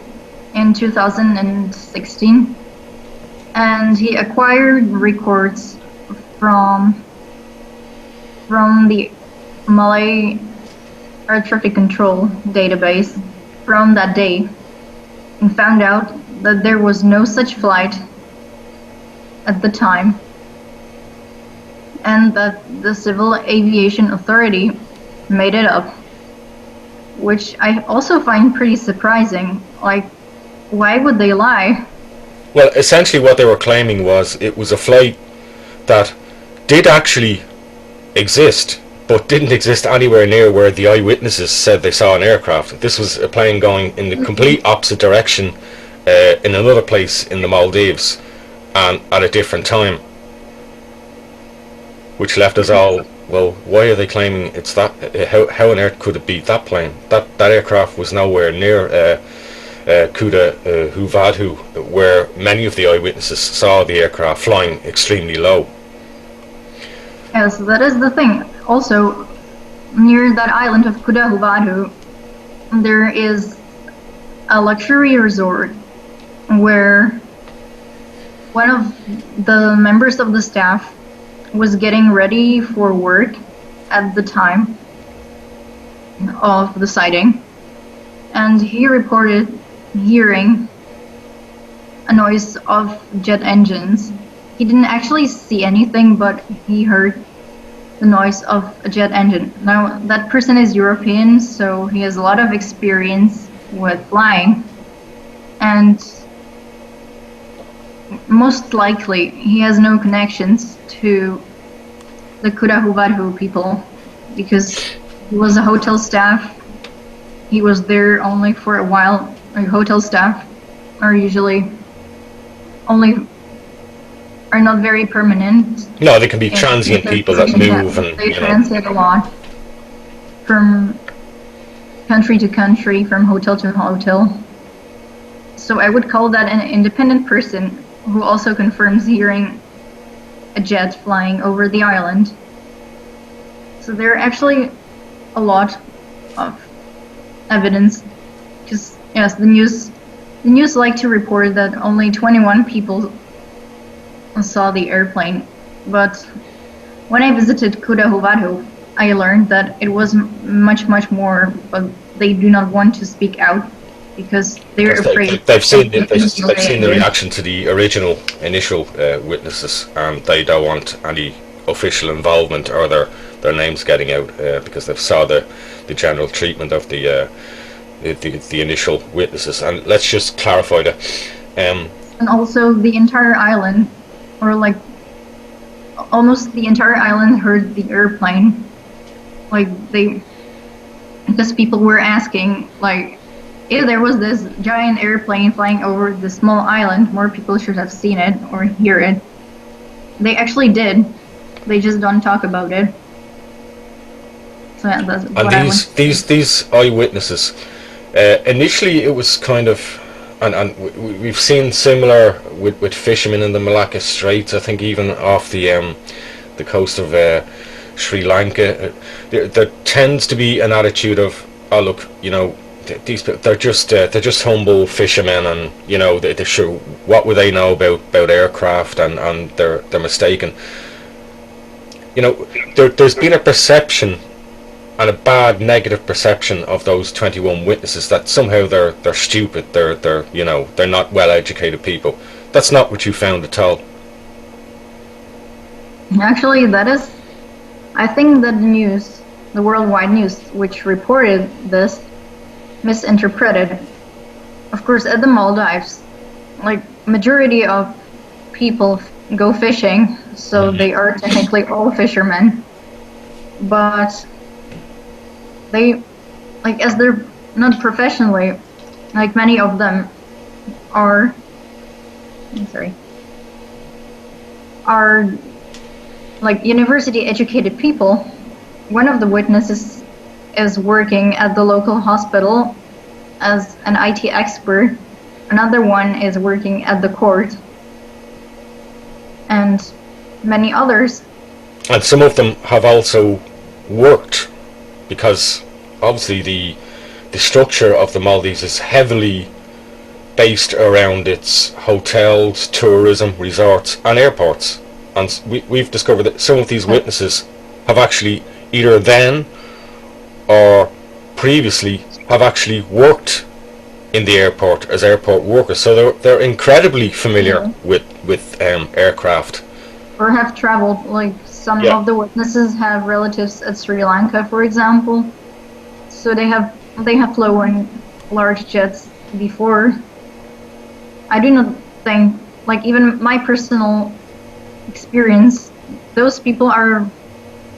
in 2016, and he acquired records from the Malay Air Traffic Control database from that day, and found out that there was no such flight at the time, and that the Civil Aviation Authority made it up, which I also find pretty surprising. Like, why would they lie? Well, essentially what they were claiming was it was a flight that did actually exist, but didn't exist anywhere near where the eyewitnesses said they saw an aircraft. This was a plane going in the complete opposite direction in another place in the Maldives and at a different time, which left us all, well, why are they claiming it's that? How on earth could it be that plane? That aircraft was nowhere near Kuta Huvadhu, where many of the eyewitnesses saw the aircraft flying extremely low. Yes, that is the thing. Also, near that island of Kuta Huvadhu, there is a luxury resort where one of the members of the staff was getting ready for work at the time of the sighting, and he reported hearing a noise of jet engines. He didn't actually see anything, but he heard the noise of a jet engine. Now, that person is European, so he has a lot of experience with flying, and most likely he has no connections to the Kudahuvarhu people, because he was a hotel staff. He was there only for a while. Like, hotel staff are usually are not very permanent. No, they can be transient people that move, and they transit a lot from country to country, from hotel to hotel. So I would call that an independent person who also confirms hearing a jet flying over the island. So there are actually a lot of evidence, because yes, the news like to report that only 21 people saw the airplane, but when I visited Kudahuvarhu, I learned that it was much more, but they do not want to speak out because they're afraid. They've seen the reaction to the initial witnesses, and they don't want any official involvement or their names getting out, because they've saw the general treatment of the initial witnesses. And let's just clarify that. And also the entire island, or like almost the entire island, heard the airplane. Because people were asking, like, if there was this giant airplane flying over the small island, more people should have seen it or hear it. They actually did. They just don't talk about it. So yeah, that's what I want. These eyewitnesses, initially it was kind of, and we've seen similar with fishermen in the Malacca Straits. I think even off the coast of Sri Lanka, there tends to be an attitude of, oh look, these people, they're just humble fishermen, and they're sure, what would they know about aircraft, and they're mistaken. There's been a perception, and a bad negative perception, of those 21 witnesses, that somehow they're stupid, they're not well educated people. That's not what you found at all. Actually, I think that the worldwide news, which reported this, misinterpreted. Of course, at the Maldives, like, majority of people go fishing, so they are technically all fishermen, but they, like, as they're not professionally, like, many of them are like university educated people. One of the witnesses is working at the local hospital as an IT expert. Another one is working at the court, and many others. And some of them have also worked, because obviously the structure of the Maldives is heavily based around its hotels, tourism, resorts and airports. And we've discovered that some of these witnesses have actually either then or previously have actually worked in the airport as airport workers, so they're incredibly familiar with aircraft. Or have traveled, like some of the witnesses have relatives at Sri Lanka, for example, so they have flown large jets before. I do not think, like, even my personal experience, those people are, I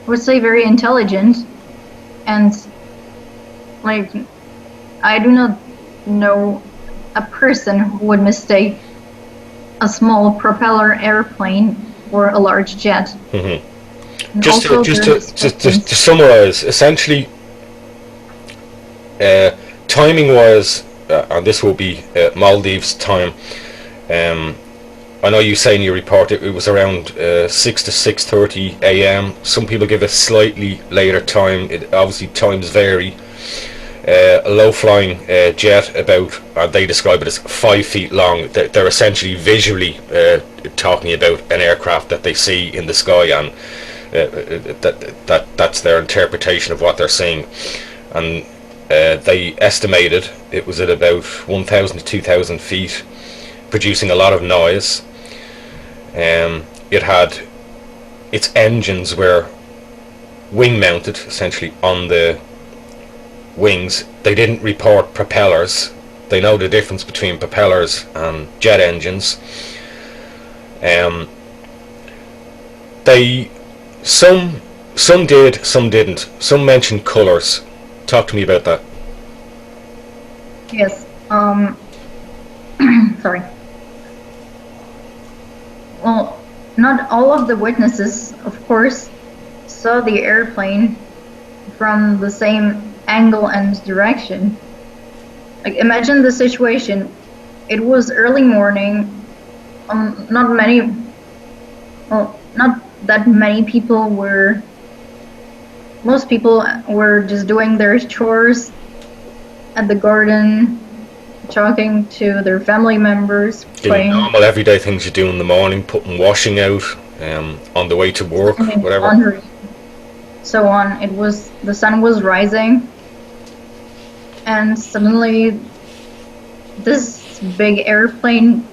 would say, very intelligent, and like, I do not know a person who would mistake a small propeller airplane for a large jet. Just to summarize, essentially, timing wise, and this will be Maldives time, I know you say in your report it was around 6 to 6:30 a.m. Some people give a slightly later time. Obviously times vary. a low-flying jet about, they describe it as 5 feet long. They're essentially visually talking about an aircraft that they see in the sky, and that's their interpretation of what they're seeing. And they estimated it was at about 1,000 to 2,000 feet, producing a lot of noise. It had, its engines were wing mounted, essentially on the wings. They didn't report propellers. They know the difference between propellers and jet engines. Some did, some didn't. Some mentioned colours. Talk to me about that. Yes. Sorry. Well, not all of the witnesses, of course, saw the airplane from the same angle and direction. Like, imagine the situation. It was early morning. Not that many people were. Most people were just doing their chores at the garden, talking to their family members, doing normal everyday things you do in the morning, putting washing out, on the way to work, whatever. Laundry, so on. The sun was rising, and suddenly this big airplane,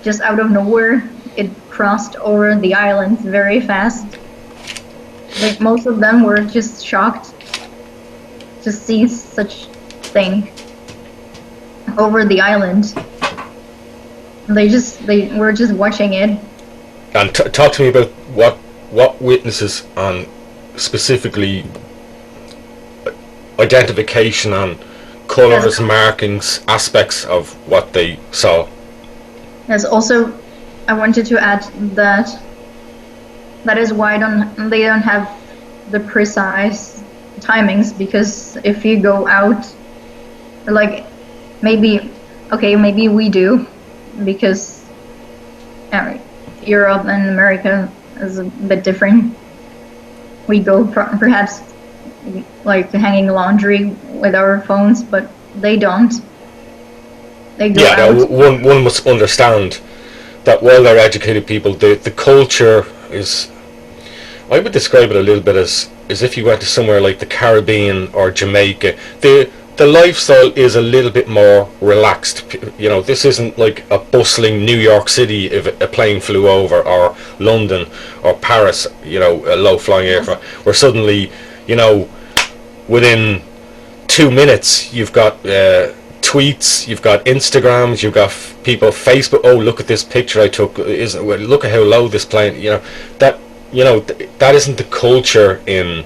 just out of nowhere, it crossed over the island very fast. Like, most of them were just shocked to see such thing over the island. They were just watching it. And talk to me about what witnesses, and specifically identification and colours, markings, aspects of what they saw. Yes, also I wanted to add that is why they don't have the precise timings, because if you go out, like, maybe we do, because Europe and America is a bit different. We go perhaps like hanging laundry with our phones, but they don't. They go out. No, one must understand that while they're educated people, the culture is, I would describe it a little bit as if you went to somewhere like the Caribbean or Jamaica. The lifestyle is a little bit more relaxed. You know, this isn't like a bustling New York City if a plane flew over, or London or Paris, you know, a low-flying aircraft, where suddenly, you know, within 2 minutes you've got tweets, you've got Instagrams, you've got people Facebook. Oh, look at this picture I took. Look at how low this plane. You know, that isn't the culture in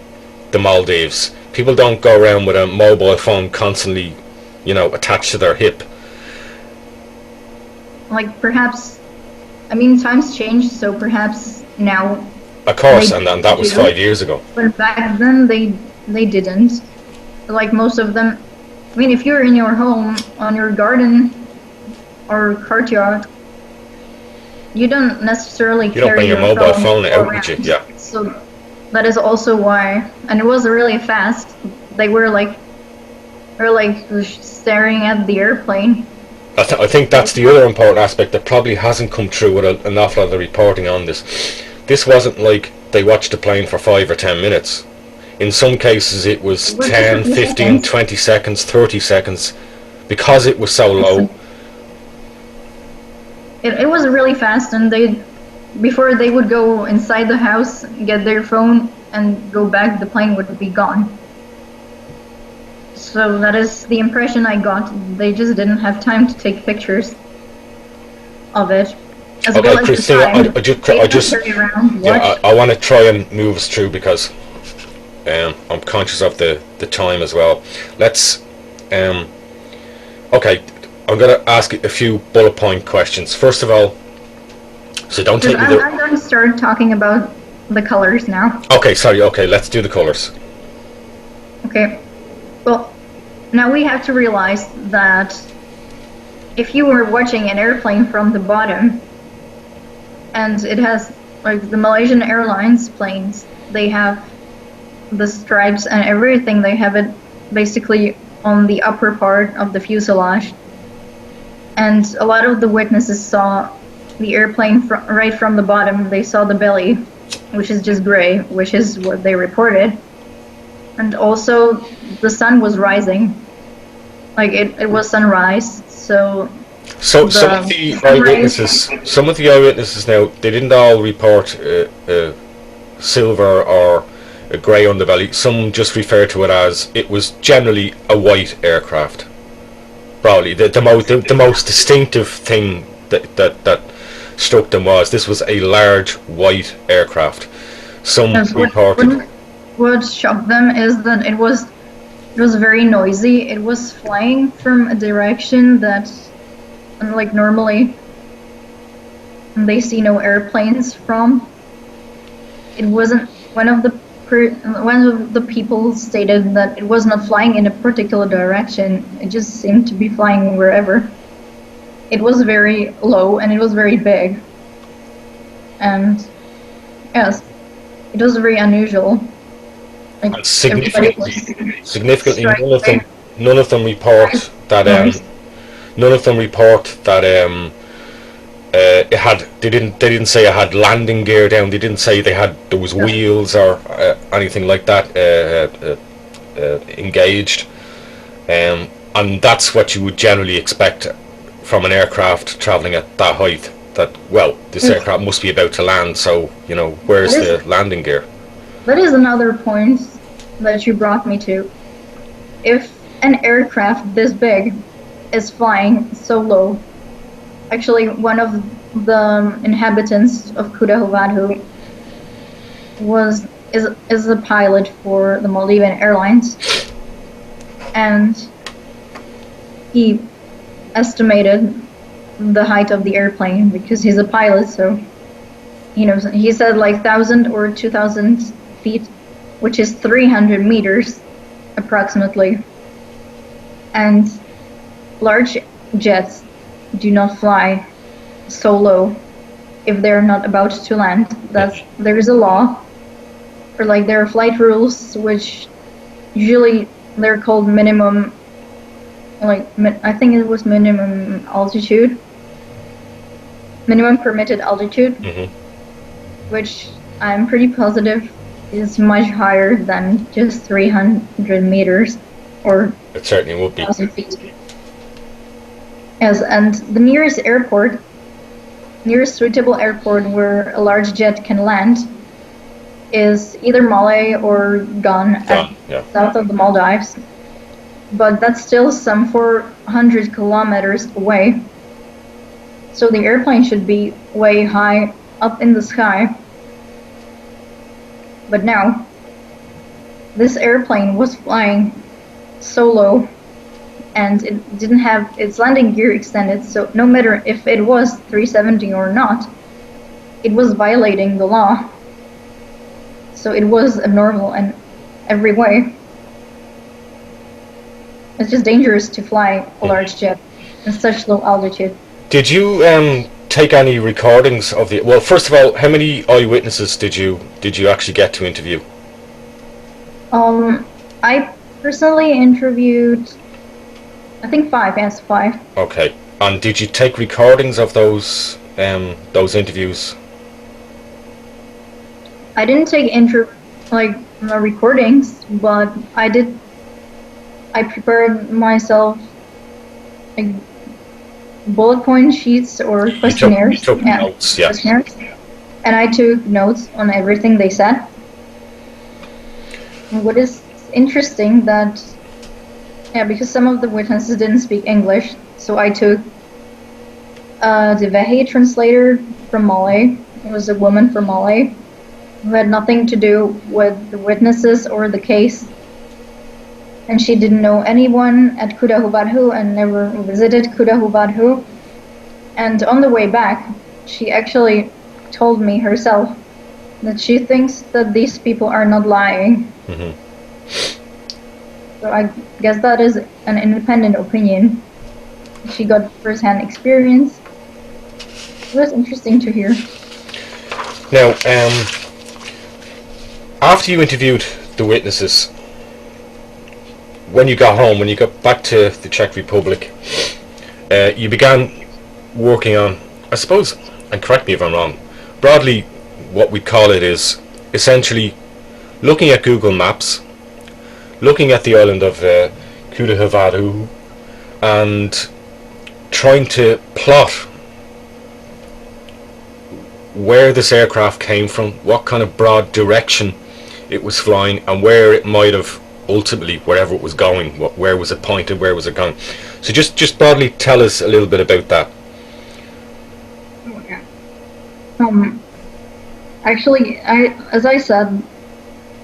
the Maldives. People don't go around with a mobile phone constantly, you know, attached to their hip. Like, perhaps, I mean, times change, so perhaps now. Of course, and that was 5 years ago. But back then they didn't. Like, most of them. I mean, if you're in your home, on your garden or courtyard, you don't necessarily carry don't bring your mobile phone out with you, yeah. So that is also why, and it was really fast. They were staring at the airplane. I think that's the other important aspect that probably hasn't come through with an awful lot of the reporting on this. This wasn't like they watched the plane for 5 or 10 minutes. In some cases it was 10, 15, 20 seconds, 30 seconds, because it was so low. It was really fast, and before they would go inside the house, get their phone, and go back, the plane would be gone. So that is the impression I got. They just didn't have time to take pictures of it. As okay, well as Kristyna, I want to try and move us through, because I'm conscious of the time as well. Let's okay, I'm going to ask a few bullet point questions. First of all, so don't take me there. I'm going to start talking about the colors now. Okay, sorry. Okay, let's do the colors. Okay. Well, now we have to realize that if you were watching an airplane from the bottom, and it has, like, the Malaysian Airlines planes, they have the stripes and everything. They have it basically on the upper part of the fuselage. And a lot of the witnesses saw the airplane right from the bottom. They saw the belly, which is just gray, which is what they reported. And also, the sun was rising. Like, it was sunrise, so... So some of the eyewitnesses now, they didn't all report silver or a grey underbelly. Some just refer to it as it was generally a white aircraft. Probably the most distinctive thing that struck them was this was a large white aircraft. Some reported. What shocked them is that it was very noisy. It was flying from a direction that, unlike normally, they see no airplanes from. It wasn't. One of the people stated that it was not flying in a particular direction. It just seemed to be flying wherever. It was very low and it was very big. And yes, it was very unusual. Like, significantly, none of them report that. It had. They didn't say it had landing gear down. They didn't say there was wheels or anything like that engaged. And that's what you would generally expect from an aircraft traveling at that height. That, well, this aircraft must be about to land. So where's the landing gear? That is another point that you brought me to. If an aircraft this big is flying so low, actually one of the inhabitants of Kudahuvathu is a pilot for the Maldivian Airlines, and he estimated the height of the airplane because he's a pilot, so he knows. He said like 1,000 or 2,000 feet, which is 300 meters approximately. And large jets do not fly so low if they're not about to land. There is a law, or like there are flight rules, which usually they're called minimum, I think it was minimum altitude, minimum permitted altitude, which I'm pretty positive is much higher than just 300 meters, or it certainly would be. 1,000 feet. Yes, and the nearest suitable airport where a large jet can land is either Malé or Gan, south of the Maldives. But that's still some 400 kilometers away. So the airplane should be way high up in the sky. But now, this airplane was flying so low, and it didn't have its landing gear extended, so no matter if it was 370 or not, it was violating the law. So it was abnormal in every way. It's just dangerous to fly a large jet in such low altitude. Did you take any recordings of the... Well, first of all, how many eyewitnesses did you actually get to interview? I personally interviewed, I think 5, yes, 5. Okay. And did you take recordings of those interviews? I didn't take recordings, but I prepared myself like bullet point sheets or questionnaires. You took notes, yeah. Questionnaires. And I took notes on everything they said. And what is interesting that, because some of the witnesses didn't speak English, so I took the Vehe translator from Malay. It was a woman from Malay who had nothing to do with the witnesses or the case. And she didn't know anyone at Kudahuvathu and never visited Kudahuvathu. And on the way back, she actually told me herself that she thinks that these people are not lying. Mm-hmm. So I guess that is an independent opinion. She got first-hand experience. It was interesting to hear. Now, after you interviewed the witnesses, when you got home, when you got back to the Czech Republic, you began working on, I suppose, and correct me if I'm wrong, broadly what we call it is essentially looking at Google Maps, looking at the island of Kudahavadu, and trying to plot where this aircraft came from, what kind of broad direction it was flying, and where it might have ultimately, wherever it was going, where was it pointed, where was it going. So just broadly tell us a little bit about that. Actually, as I said,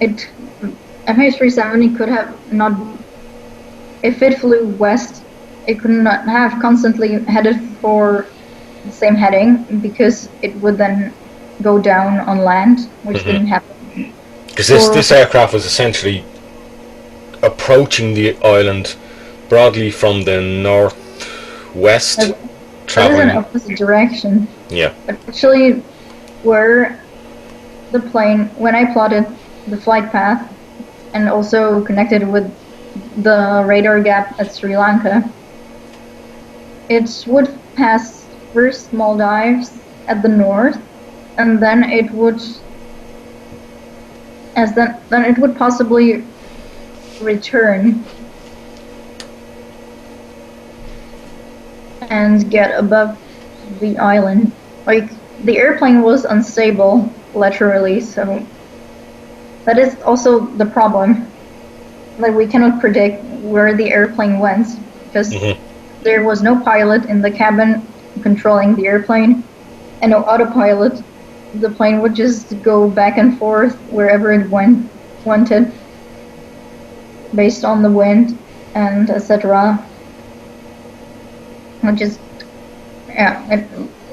MH370 could have not, if it flew west, it could not have constantly headed for the same heading, because it would then go down on land, which didn't happen. Because this aircraft was essentially approaching the island broadly from the northwest, traveling in an opposite direction. Yeah. But actually, where the plane, when I plotted the flight path and also connected with the radar gap at Sri Lanka, it would pass first Maldives at the north, and then it would possibly return and get above the island. Like, the airplane was unstable laterally, so that is also the problem. Like, we cannot predict where the airplane went, because there was no pilot in the cabin controlling the airplane, and no autopilot. The plane would just go back and forth wherever it wanted, based on the wind and etc.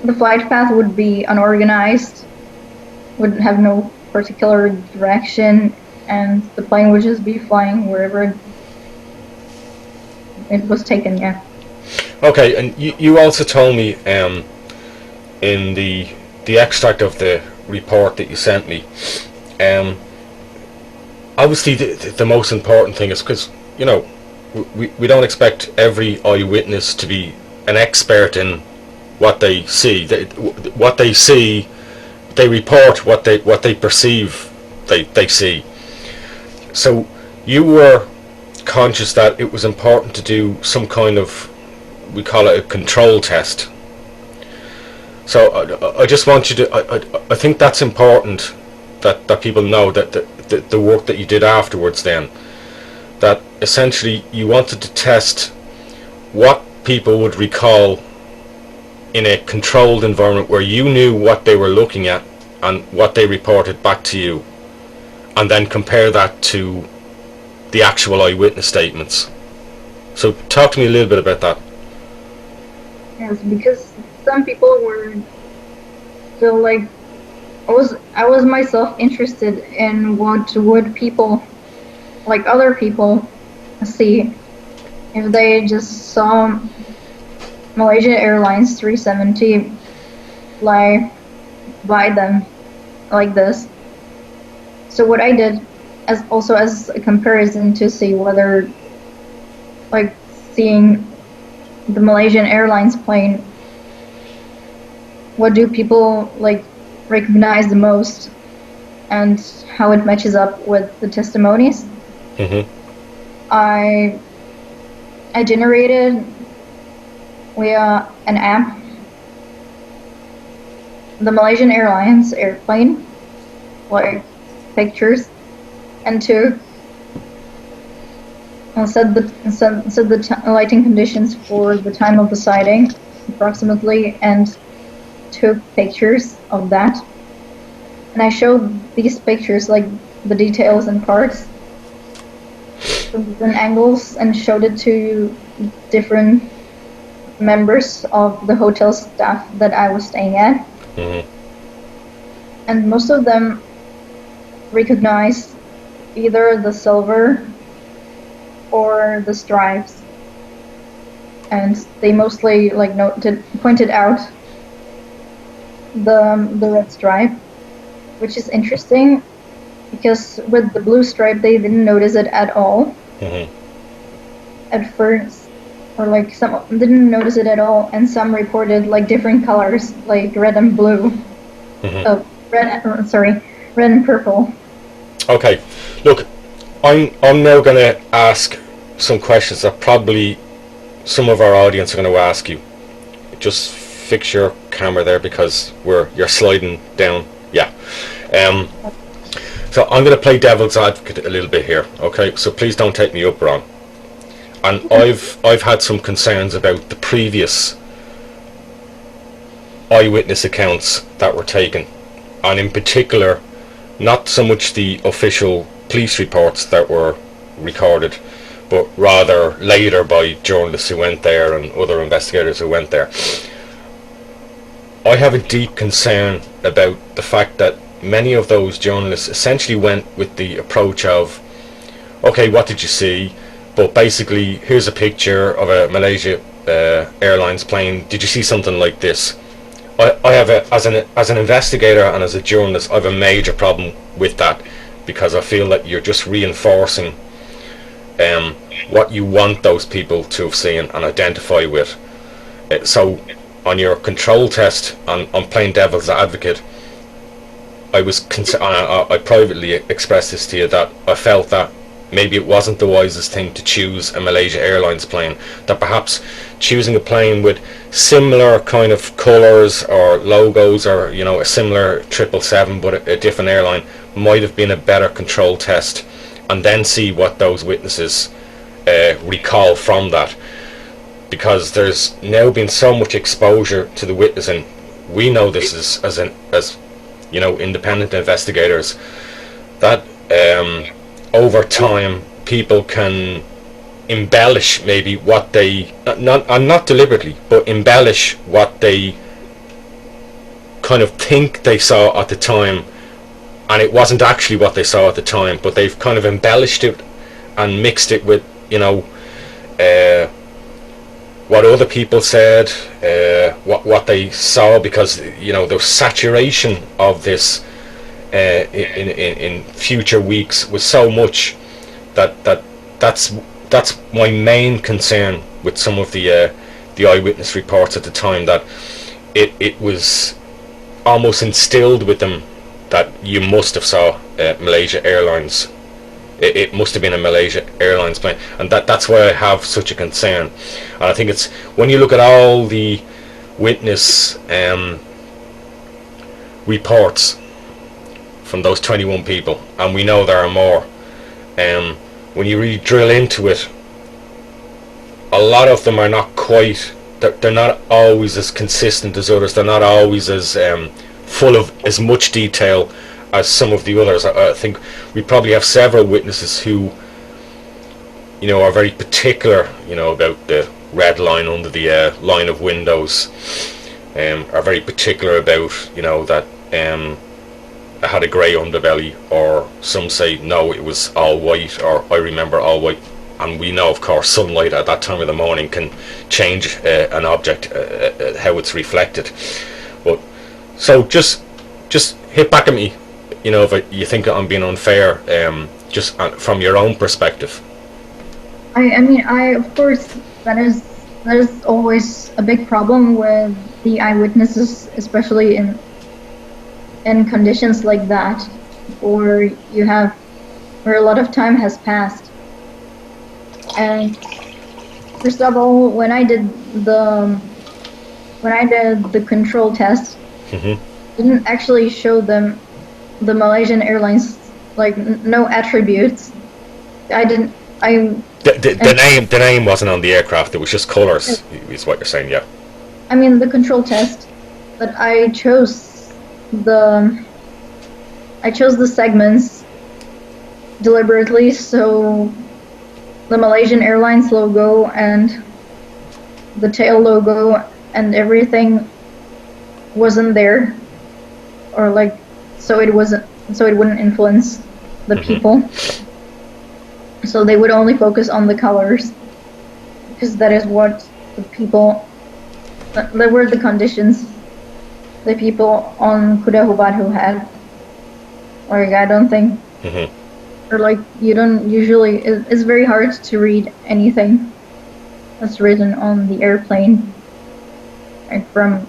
The flight path would be unorganized, would have no particular direction, and the plane would just be flying wherever it was taken. Yeah. Okay, and you also told me in the extract of the report that you sent me, obviously the most important thing is, because we don't expect every eyewitness to be an expert in what they see. What they see, they report. What they perceive, they see. So you were conscious that it was important to do some kind of, we call it a control test. So I just want you to, I think that's important that people know that the work that you did afterwards then, that essentially you wanted to test what people would recall in a controlled environment where you knew what they were looking at and what they reported back to you, and then compare that to the actual eyewitness statements. So talk to me a little bit about that. Yes, because some people were still like, I was myself interested in what would people, like other people, see if they just saw Malaysia Airlines 370 fly by them like this. So what I did, as a comparison to see whether, like, seeing the Malaysian Airlines plane, what do people like recognize the most, and how it matches up with the testimonies. I generated via an app the Malaysian Airlines airplane, like pictures, and took and set the lighting conditions for the time of the sighting approximately, and took pictures of that. And I showed these pictures, like the details and parts, from different angles, and showed it to different members of the hotel staff that I was staying at. And most of them recognized either the silver or the stripes, and they mostly like pointed out the red stripe, which is interesting because with the blue stripe they didn't notice it at all. at first, or like some didn't notice it at all, and some reported like different colors, like red and blue. Red and purple. Okay, look, I'm now going to ask some questions that probably some of our audience are going to ask you. Just fix your camera there because you're sliding down. Yeah. So I'm going to play devil's advocate a little bit here. Okay, so please don't take me up wrong. And I've had some concerns about the previous eyewitness accounts that were taken, and in particular, not so much the official police reports that were recorded, but rather later by journalists who went there and other investigators who went there. I have a deep concern about the fact that many of those journalists essentially went with the approach of, okay, what did you see? But basically, here's a picture of a Malaysia Airlines plane. Did you see something like this? I have as an investigator and as a journalist, I have a major problem with that, because I feel that you're just reinforcing what you want those people to have seen and identify with. So on your control test, I'm playing devil's advocate, I privately expressed this to you, that I felt that maybe it wasn't the wisest thing to choose a Malaysia Airlines plane, that perhaps choosing a plane with similar kind of colours or logos, or a similar 777 but a different airline, might have been a better control test, and then see what those witnesses recall from that. Because there's now been so much exposure to the witnessing. We know this as independent investigators, that over time people can embellish maybe what they not deliberately, but embellish what they kind of think they saw at the time, and it wasn't actually what they saw at the time, but they've kind of embellished it and mixed it with what other people said, what they saw, because the saturation of this in future weeks was so much that's my main concern with some of the eyewitness reports at the time, that it was almost instilled with them that you must have saw Malaysia Airlines. It must have been a Malaysia Airlines plane, and that's why I have such a concern. And I think it's when you look at all the witness reports from those 21 people, and we know there are more, when you really drill into it, a lot of them are not quite, they're not always as consistent as others, they're not always as full of as much detail as some of the others. I think we probably have several witnesses who are very particular about the red line under the line of windows, are very particular about that it had a grey underbelly, or some say no, it was all white, or I remember all white. And we know, of course, sunlight at that time of the morning can change an object, how it's reflected. But so just hit back at me, if you think I'm being unfair, just from your own perspective. I mean, of course, that is always a big problem with the eyewitnesses, especially in conditions like that, where a lot of time has passed. And first of all, when I did the control test, didn't actually show them the Malaysian Airlines, like no attributes. The name wasn't on the aircraft. It was just colours. Is what you're saying, yeah? I mean, the control test that I chose the segments deliberately, so the Malaysian Airlines logo and the tail logo and everything wasn't there, or like so it wouldn't influence the people. So they would only focus on the colors, because that is what that were the conditions the people on Kuda Hubadhu had. Like, I don't think, or like, you don't usually, it's very hard to read anything that's written on the airplane, like from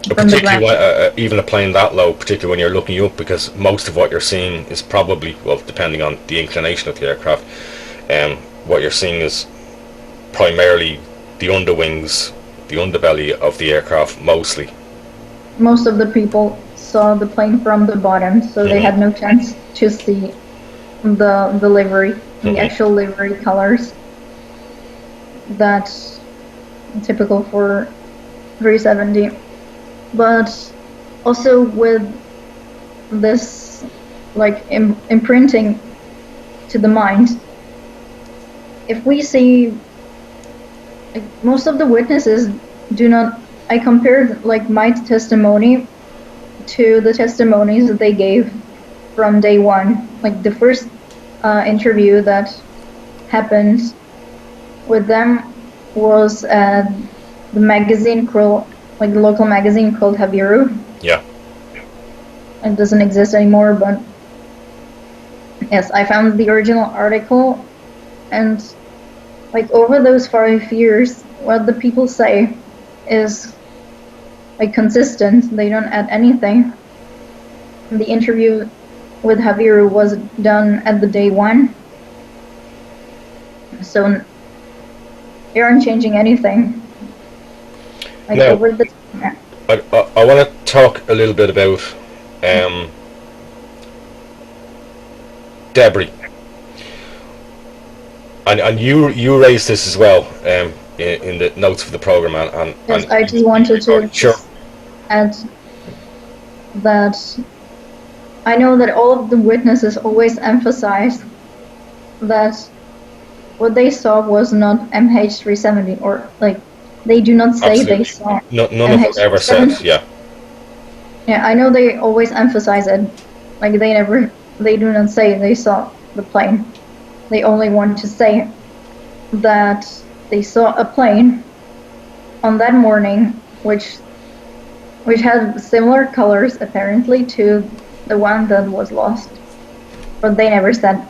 the Particularly ground. even a plane that low, particularly when you're looking up, because most of what you're seeing is probably, well, depending on the inclination of the aircraft, what you're seeing is primarily the underwings, the underbelly of the aircraft, mostly. Most of the people saw the plane from the bottom, so they had no chance to see the livery, the actual livery colors. That's typical for 370. But also with this like imprinting to the mind, if we see, like, most of the witnesses do not, I compared like my testimony to the testimonies that they gave from day one. Like the first interview that happened with them was at the magazine called, like the local magazine called Habiru. Yeah. It doesn't exist anymore, but yes, I found the original article, and like over those 5 years, what the people say is like consistent. They don't add anything. The interview with Habiru was done at the day one, so they aren't changing anything. Like now, over the I want to talk a little bit about debris, and you raised this as well in the notes of the program, and yes, I just wanted to add that I know that all of the witnesses always emphasize that what they saw was not MH370, or like they do not say absolutely. They saw. None of them ever said, yeah. Yeah, I know they always emphasize it. Like they do not say they saw the plane. They only want to say that they saw a plane on that morning, which had similar colors apparently to the one that was lost. But they never said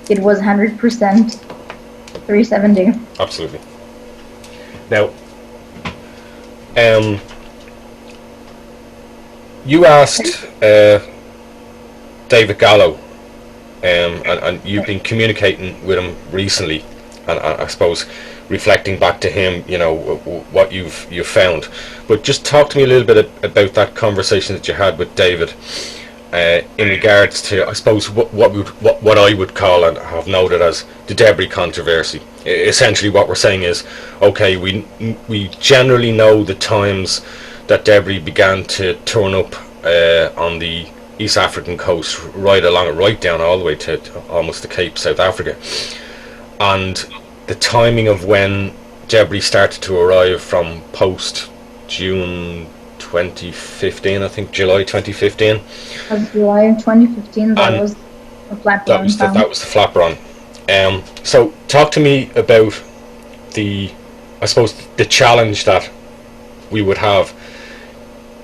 it was 100% 370. Absolutely. Now, you asked David Gallo, and you've been communicating with him recently, and I suppose reflecting back to him, you know, what you've found. But just talk to me a little bit about that conversation that you had with David, in regards to, I suppose, what I would call and have noted as the debris controversy. Essentially, what we're saying is, okay, we generally know the times that debris began to turn up on the East African coast, right down all the way to almost the Cape, South Africa, and the timing of when debris started to arrive from post June 2015, I think July 2015. July 2015, that was the flat run. That was the flat run. So talk to me about I suppose the challenge that we would have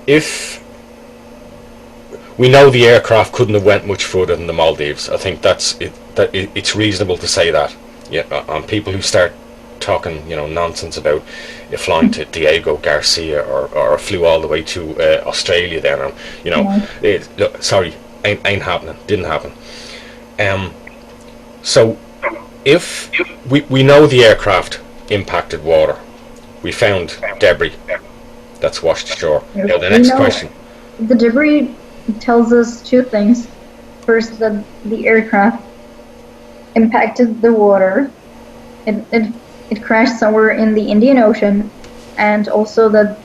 if we know the aircraft couldn't have went much further than the Maldives. I think it's reasonable to say that. Yeah, and people who start talking, you know, nonsense about flying to Diego Garcia or flew all the way to Australia then, you know, sorry, ain't happening, didn't happen. So if we know the aircraft impacted water, we found debris that's washed ashore. Now the next question. The debris tells us two things. First, that the aircraft impacted the water. It crashed somewhere in the Indian Ocean, and also that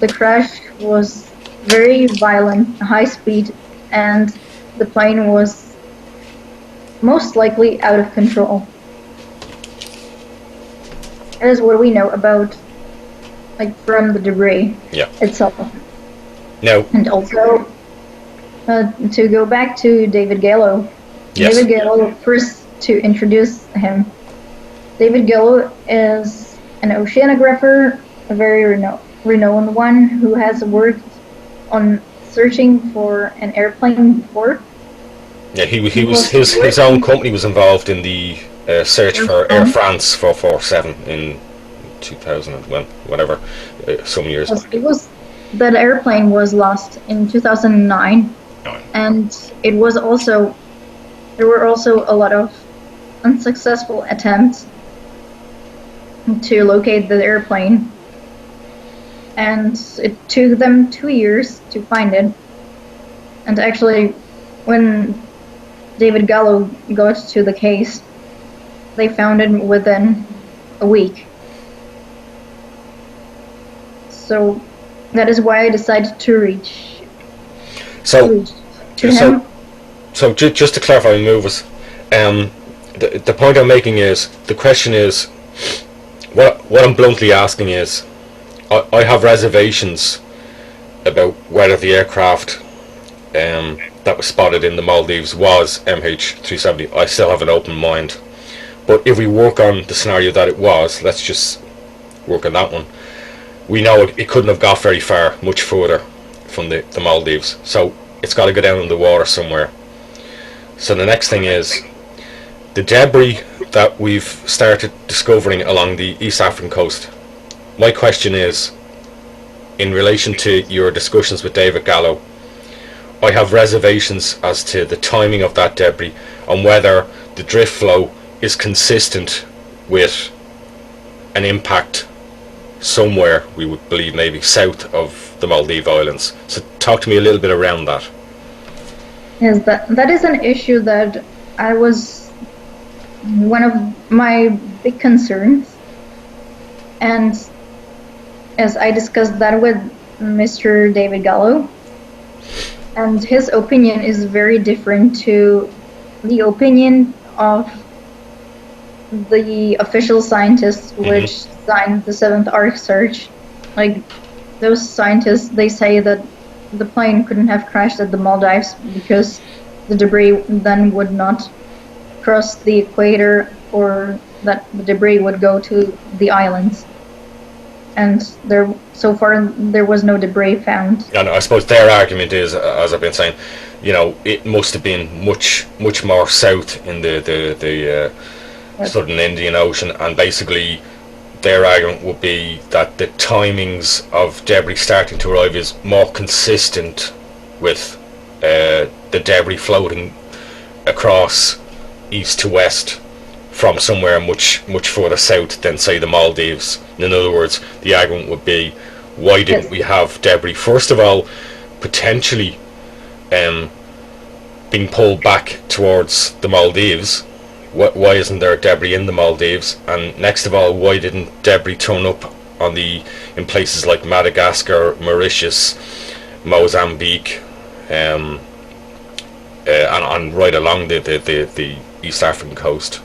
the crash was very violent, high speed, and the plane was most likely out of control. That is what we know about, like, from the debris itself. No. And also, to go back to David Gallo. Yes. David Gallo, first to introduce him. David Gallo is an oceanographer, a very renowned one, who has worked on searching for an airplane before. Yeah, his own company was involved in the search for Air France 447 in 2000, well, whatever, some years back. It was, that airplane was lost in 2009, and it was also, there were also a lot of unsuccessful attempts to locate the airplane, and it took them 2 years to find it. And actually, when David Gallo got to the case, they found it within a week. So that is why I decided to reach him. So just to clarify, movers, the point I'm making is, the question is, what I'm bluntly asking is, I have reservations about whether the aircraft that was spotted in the Maldives was MH370. I still have an open mind. But if we work on the scenario that it was, let's just work on that one. We know it couldn't have got very far, much further from the Maldives. So it's got to go down in the water somewhere. So the next thing is, the debris that we've started discovering along the East African coast. My question is, in relation to your discussions with David Gallo, I have reservations as to the timing of that debris and whether the drift flow is consistent with an impact somewhere, we would believe maybe south of the Maldive Islands. So talk to me a little bit around that. Yes, that is an issue that was one of my big concerns, and as I discussed that with Mr. David Gallo, and his opinion is very different to the opinion of the official scientists which signed the 7th Arctic search. Like, those scientists, they say that the plane couldn't have crashed at the Maldives because the debris then would not cross the equator, or that the debris would go to the islands. And so far there was no debris found. And I suppose their argument is, as I've been saying, it must have been much more south in the southern Indian Ocean, and basically their argument would be that the timings of debris starting to arrive is more consistent with the debris floating across east to west from somewhere much further south than, say, the Maldives. In other words, the argument would be, why didn't we have debris, first of all, potentially being pulled back towards the Maldives? Why isn't there debris in the Maldives? And next of all, why didn't debris turn up in places like Madagascar, Mauritius, Mozambique, and right along the East African coast?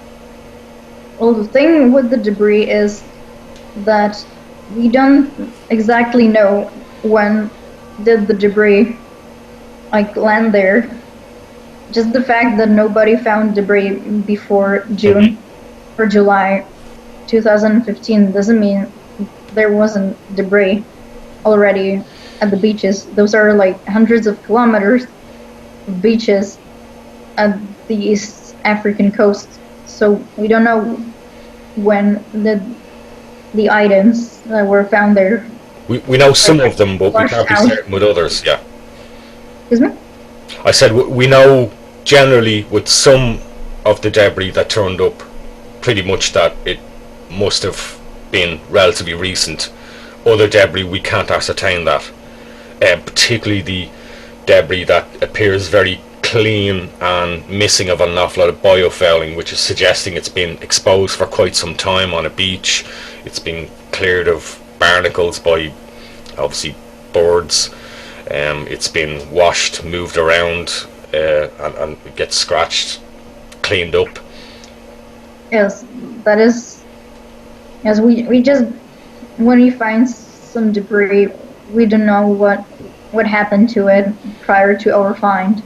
Well, the thing with the debris is that we don't exactly know when did the debris land there. Just the fact that nobody found debris before June or July 2015 doesn't mean there wasn't debris already at the beaches. Those are like hundreds of kilometers of beaches at the East African coast. So we don't know when the items that were found there. We know some of them, but we can't be certain with others. Yeah. Excuse me? I said we know generally with some of the debris that turned up pretty much that it must have been relatively recent. Other debris, we can't ascertain that. Particularly the debris that appears very clean and missing of an awful lot of biofouling, which is suggesting it's been exposed for quite some time on a beach. It's been cleared of barnacles by obviously birds. It's been washed, moved around, and gets scratched, cleaned up. Yes, that is. Yes, we just, when we find some debris, we don't know what happened to it prior to our find.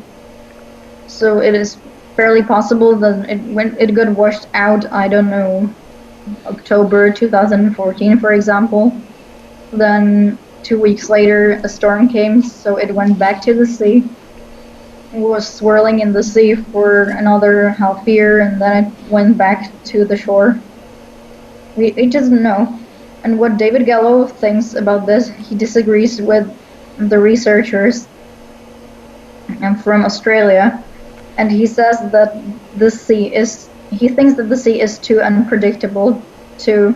So it is fairly possible that when it got washed out, I don't know, October 2014, for example. Then 2 weeks later, a storm came, so it went back to the sea. It was swirling in the sea for another half year, and then it went back to the shore. We just know. And what David Gallo thinks about this, he disagrees with the researchers from Australia, and he says that he thinks that the sea is too unpredictable to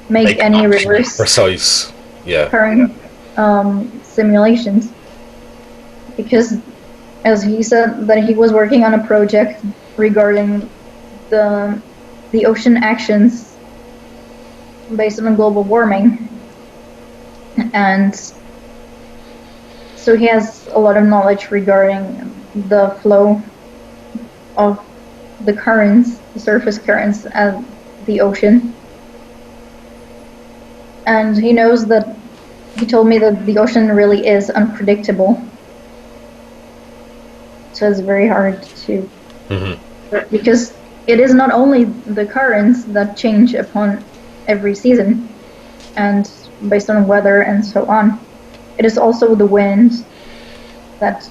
make any reverse precise current simulations, because, as he said, that he was working on a project regarding the ocean actions based on global warming, and so he has a lot of knowledge regarding the flow of the currents, the surface currents at the ocean. And he knows that, he told me that the ocean really is unpredictable. So it's very hard to, because it is not only the currents that change upon every season and based on weather and so on. It is also the wind that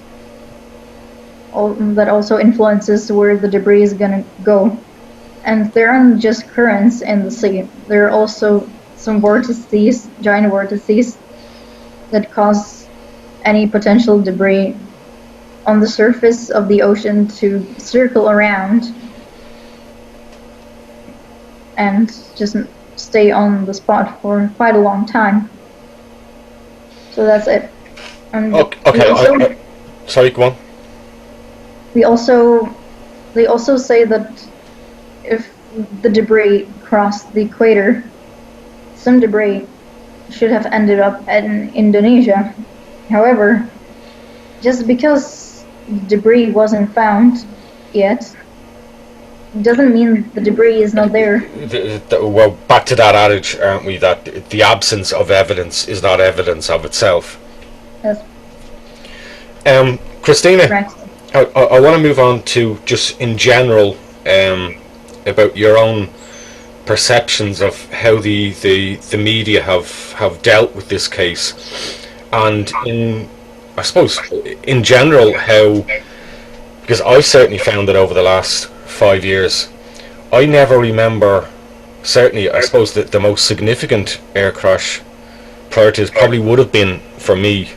also influences where the debris is going to go. And there aren't just currents in the sea. There are also some vortices, giant vortices, that cause any potential debris on the surface of the ocean to circle around and just stay on the spot for quite a long time. So that's it. And okay. Sorry, go on. They also say that if the debris crossed the equator, some debris should have ended up in Indonesia. However, just because debris wasn't found yet, doesn't mean the debris is not there. Well, back to that adage, aren't we, that the absence of evidence is not evidence of itself. Yes. Kristyna, Correct. I want to move on to just in general about your own perceptions of how the media have dealt with this case, and I suppose in general how, because I've certainly found that over the last 5 years, I never remember, certainly I suppose that the most significant air crash prior to this probably would have been for me,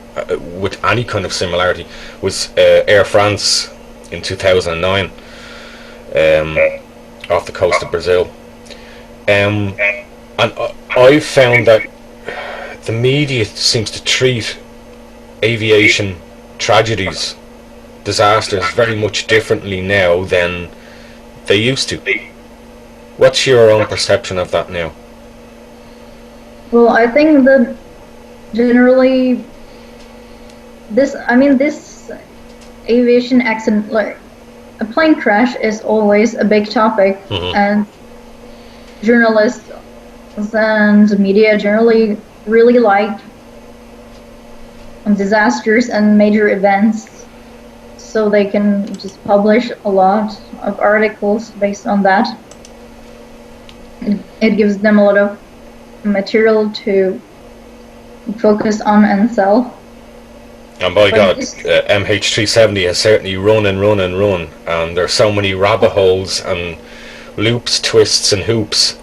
with any kind of similarity, was Air France in 2009 off the coast of Brazil. And I've found that the media seems to treat aviation tragedies, disasters, very much differently now than they used to. What's your own perception of that now? Well, I think that generally this aviation accident, like a plane crash, is always a big topic, and journalists and media generally really like disasters and major events, so they can just publish a lot of articles based on that. It gives them a lot of material to focus on and sell. And by God, MH370 has certainly run, and there's so many rabbit holes and loops, twists and hoops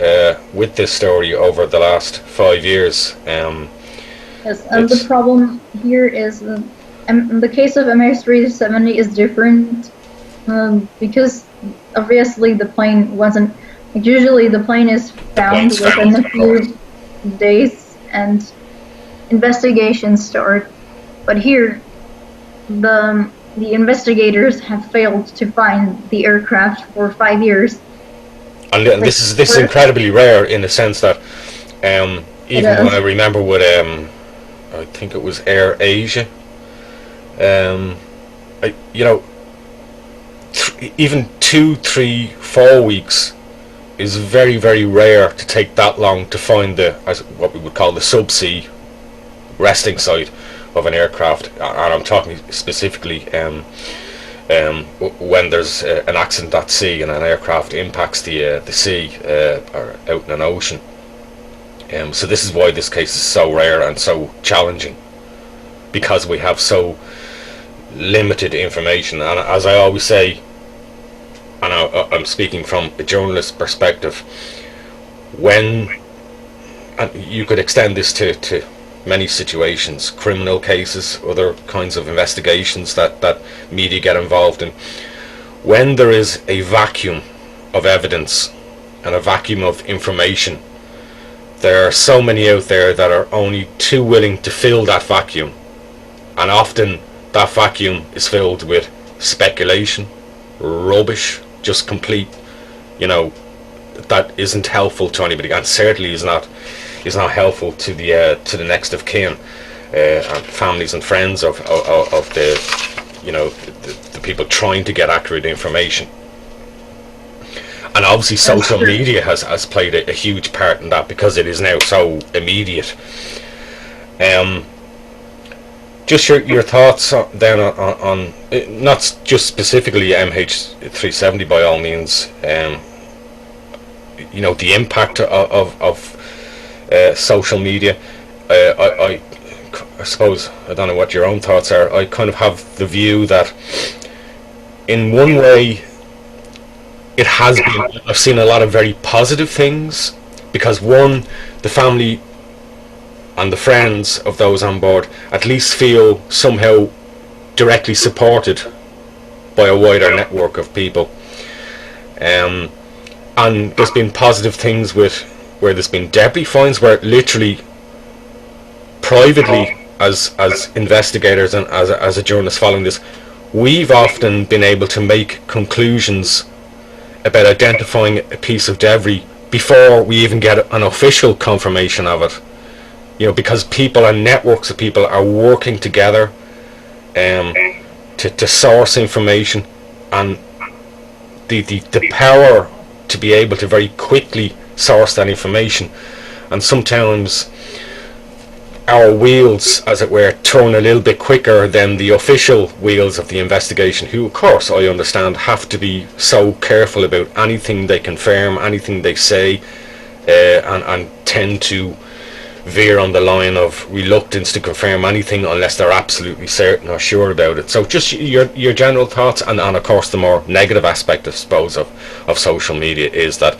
with this story over the last 5 years. Yes, and the problem here is the case of MH370 is different because obviously the plane wasn't, usually the plane is found within a few days and investigations start. But here, the investigators have failed to find the aircraft for 5 years. And this is incredibly rare in the sense that even when I remember with I think it was Air Asia, even 2, 3, 4 weeks is very, very rare to take that long to find what we would call the subsea resting site of an aircraft. And I'm talking specifically when there's an accident at sea and an aircraft impacts the sea or out in an ocean. So this is why this case is so rare and so challenging, because we have so limited information. And as I always say, and I'm speaking from a journalist perspective, when and you could extend this to many situations, criminal cases, other kinds of investigations that media get involved in. When there is a vacuum of evidence and a vacuum of information, there are so many out there that are only too willing to fill that vacuum, and often that vacuum is filled with speculation, rubbish, just complete, that isn't helpful to anybody, and certainly is not helpful to the next of kin, and families and friends of the people trying to get accurate information. And obviously social media has played a huge part in that, because it is now so immediate. Just your thoughts then on not just specifically MH370 by all means, the impact of social media. I suppose, I don't know what your own thoughts are. I kind of have the view that in one way it has been, I've seen a lot of very positive things, because one, the family and the friends of those on board at least feel somehow directly supported by a wider network of people, and there's been positive things with where there's been debris finds, where literally privately as investigators and as a journalist following this, we've often been able to make conclusions about identifying a piece of debris before we even get an official confirmation of it, because people and networks of people are working together to source information, and the power to be able to very quickly source that information. And sometimes our wheels, as it were, turn a little bit quicker than the official wheels of the investigation, who, of course, I understand, have to be so careful about anything they confirm, anything they say, and tend to veer on the line of reluctance to confirm anything unless they're absolutely certain or sure about it. So just your general thoughts, and of course the more negative aspect, I suppose, of social media is that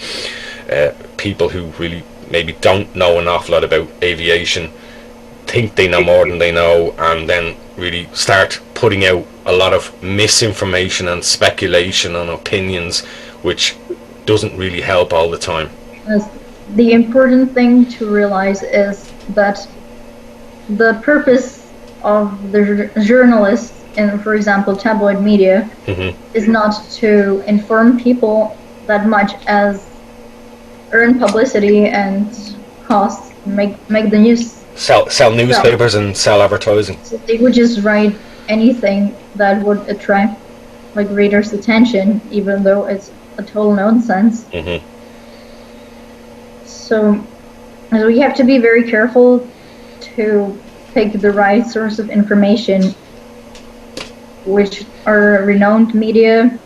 people who really maybe don't know an awful lot about aviation think they know more than they know, and then really start putting out a lot of misinformation and speculation and opinions, which doesn't really help all the time. The important thing to realize is that the purpose of the journalists in, for example, tabloid media, is not to inform people that much as earn publicity and cost, make the news. Sell newspapers and sell advertising. So they would just write anything that would attract readers' attention, even though it's a total nonsense. So we have to be very careful to pick the right source of information, which are renowned media,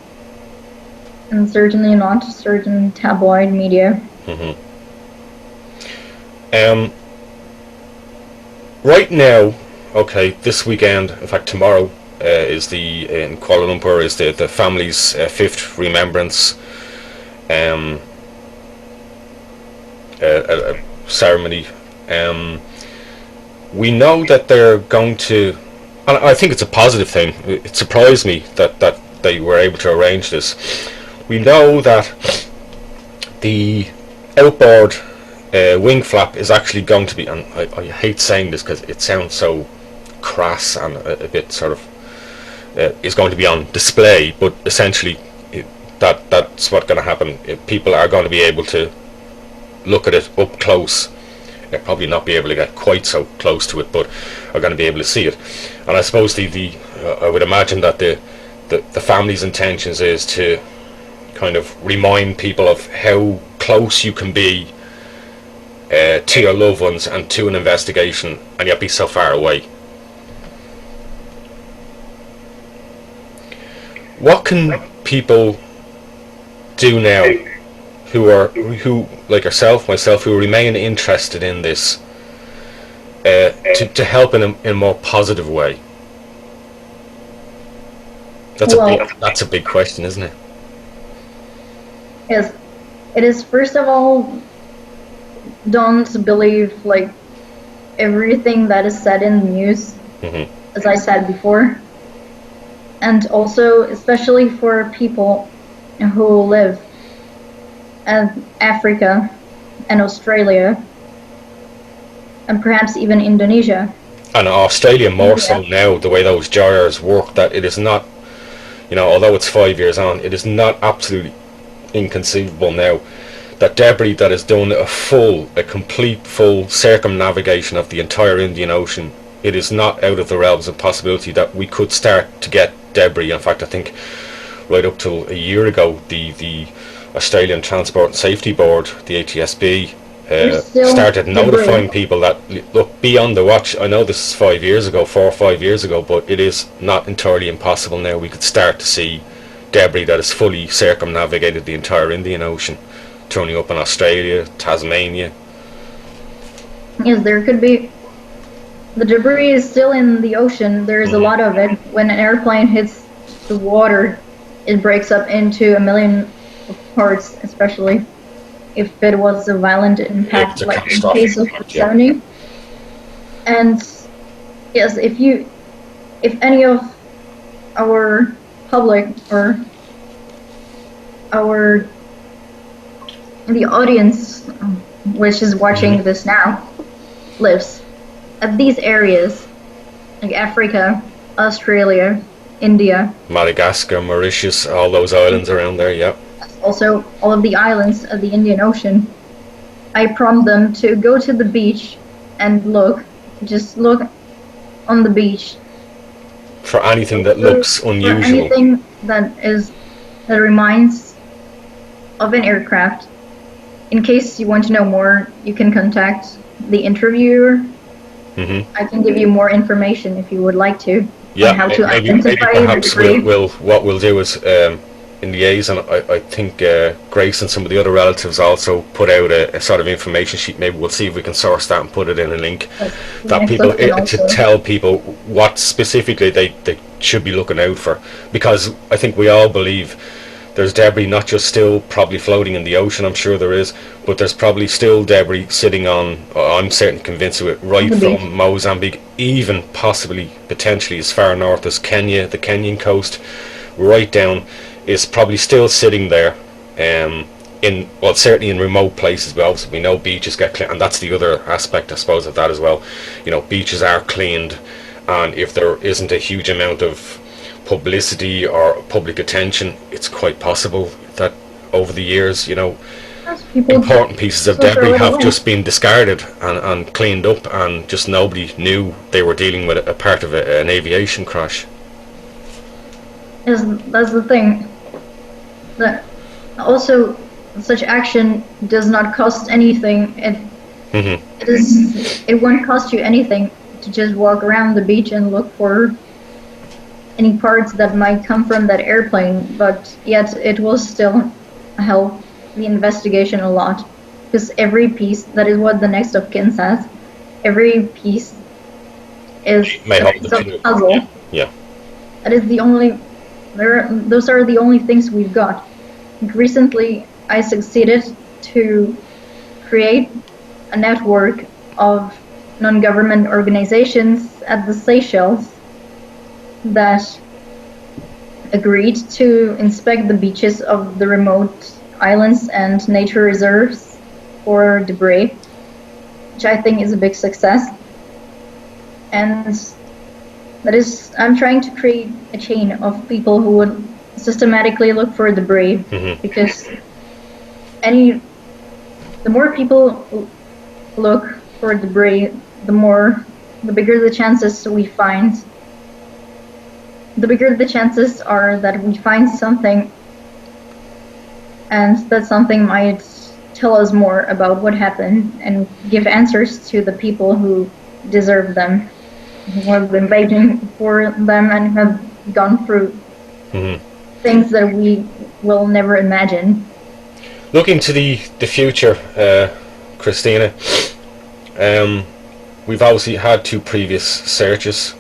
and certainly not certain tabloid media. Right now, okay, this weekend, in fact tomorrow, is in Kuala Lumpur is the family's 5th remembrance ceremony. We know that they're going to, and I think it's a positive thing. It surprised me that they were able to arrange this. We know that the outboard wing flap is actually going to be, and I hate saying this because it sounds so crass and a bit sort of, is going to be on display, but essentially that's what's going to happen. People are going to be able to look at it up close. They'll probably not be able to get quite so close to it, but are going to be able to see it. And I suppose I would imagine that the family's intentions is to kind of remind people of how close you can be to your loved ones and to an investigation, and yet be so far away. What can people do now who like yourself, myself, who remain interested in this, to help in a more positive way? That's a big question, isn't it? Yes, it is. First of all, don't believe like everything that is said in the news, as I said before. And also, especially for people who live in Africa and Australia, and perhaps even Indonesia. And Australia more so now, the way those gyres work, that it is not, although it's 5 years on, it is not absolutely inconceivable now that debris that has done a complete full circumnavigation of the entire Indian Ocean, it is not out of the realms of possibility that we could start to get debris. In fact, I think right up till a year ago, the Australian Transport and Safety Board, the ATSB, started notifying people that, look, be on the watch. I know this is 5 years ago, 4 or 5 years ago, but it is not entirely impossible now. We could start to see debris that has fully circumnavigated the entire Indian Ocean, turning up in Australia, Tasmania. Yes, there could be. The debris is still in the ocean. There is a lot of it. When an airplane hits the water, it breaks up into a million parts, especially if it was a violent impact, like in the case of 70. And yes, if any of our public or the audience which is watching this now lives at these areas, like Africa, Australia, India, Madagascar, Mauritius, all those islands around there, yeah. Also all of the islands of the Indian Ocean, I prompt them to go to the beach and just look on the beach for anything that looks unusual, for anything that reminds of an aircraft. In case you want to know more, you can contact the interviewer. I can give you more information if you would like to. Yeah, on how to maybe identify perhaps the debris. what we'll do is in liaison, I think Grace and some of the other relatives also put out a sort of information sheet. Maybe we'll see if we can source that and put it in a link that people to tell people what specifically they should be looking out for, because I think we all believe there's debris not just still probably floating in the ocean, I'm sure there is, but there's probably still debris sitting on, I'm certainly convinced of it, right from Mozambique, even possibly potentially as far north as Kenya, the Kenyan coast, right down, is probably still sitting there, certainly in remote places. But obviously we know beaches get cleaned, and that's the other aspect, I suppose, of that as well. Beaches are cleaned, and if there isn't a huge amount of publicity or public attention, it's quite possible that over the years, important pieces of debris have just been discarded and cleaned up, and just nobody knew they were dealing with a part of an aviation crash. That's the thing. That also, such action does not cost anything. It won't cost you anything to just walk around the beach and look for any parts that might come from that airplane, but yet it will still help the investigation a lot, because every piece, that is what the next of kin says, every piece is a puzzle. Yeah. That is those are the only things we've got. Recently, I succeeded to create a network of non-government organizations at the Seychelles that agreed to inspect the beaches of the remote islands and nature reserves for debris, which I think is a big success. And that is, I'm trying to create a chain of people who would systematically look for debris, because the more people look for debris, the bigger the chances we find. The bigger the chances are that we find something, and that something might tell us more about what happened and give answers to the people who deserve them, who have been waiting for them and have gone through things that we will never imagine. Looking to the future, Kristyna, we've obviously had 2 previous searches.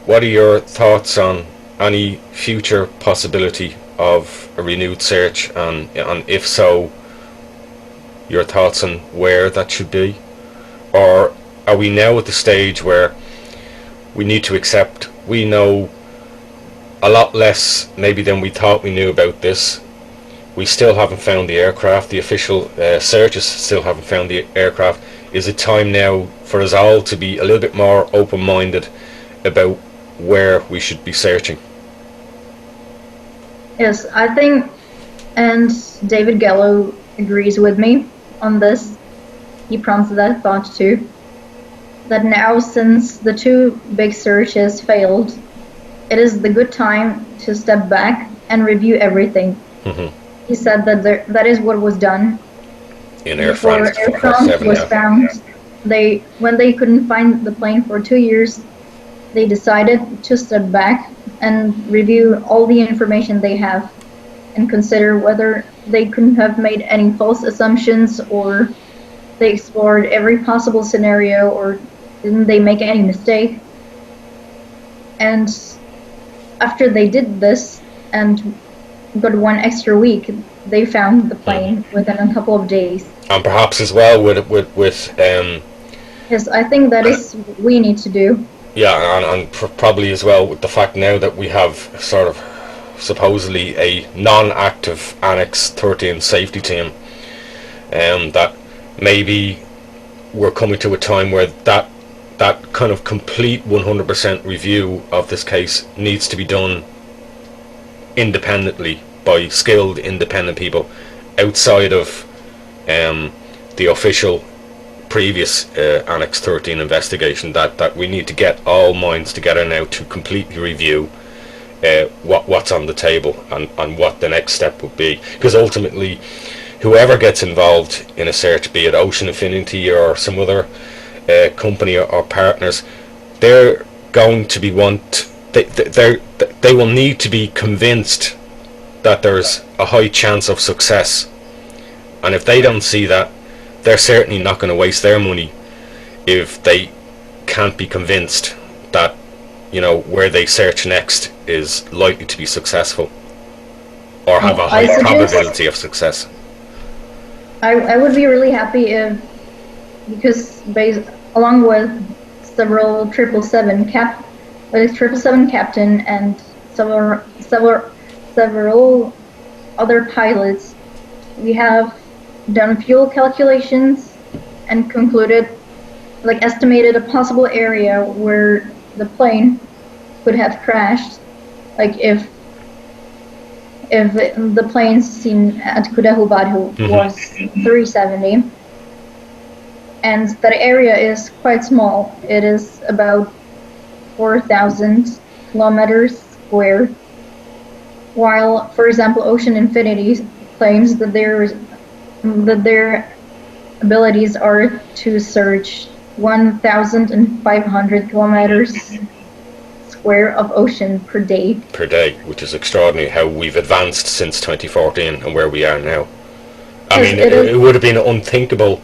What are your thoughts on any future possibility of a renewed search, and if so, your thoughts on where that should be? Or are we now at the stage where we need to accept we know a lot less maybe than we thought we knew about this? We still haven't found the aircraft. The official searches still haven't found the aircraft. Is it time now for us all to be a little bit more open-minded about where we should be searching? Yes, I think, and David Gallo agrees with me on this. He prompted that thought too. That now, since the two big searches failed, it is the good time to step back and review everything. Mm-hmm. He said that that is what was done. In Air France, Air France was found. When they couldn't find the plane for 2 years, they decided to step back and review all the information they have and consider whether they couldn't have made any false assumptions, or they explored every possible scenario, or didn't they make any mistake. And after they did this and got 1 extra week, they found the plane within a couple of days. And perhaps as well with yes, I think that is what we need to do. Yeah, and probably as well with the fact now that we have sort of supposedly a non-active Annex 13 safety team, that maybe we're coming to a time where that kind of complete 100% review of this case needs to be done independently by skilled independent people outside of the official previous Annex 13 investigation. That we need to get all minds together now to completely review what's on the table and what the next step would be, because ultimately whoever gets involved in a search, be it Ocean Infinity or some other company or partners, they're going to be they will need to be convinced that there's a high chance of success, and if they don't see that, they're certainly not going to waste their money if they can't be convinced that, you know, where they search next is likely to be successful or have a high probability of success. I would be really happy if, because along with several 777 captain and several other pilots, we have done fuel calculations and estimated a possible area where the plane could have crashed, like if the plane seen at Kudahubadhu was 370, and that area is quite small. It is about 4,000 kilometers square, while, for example, Ocean Infinity claims that their abilities are to search 1,500 kilometers square of ocean per day. Per day, which is extraordinary how we've advanced since 2014 and where we are now. I mean, it would have been unthinkable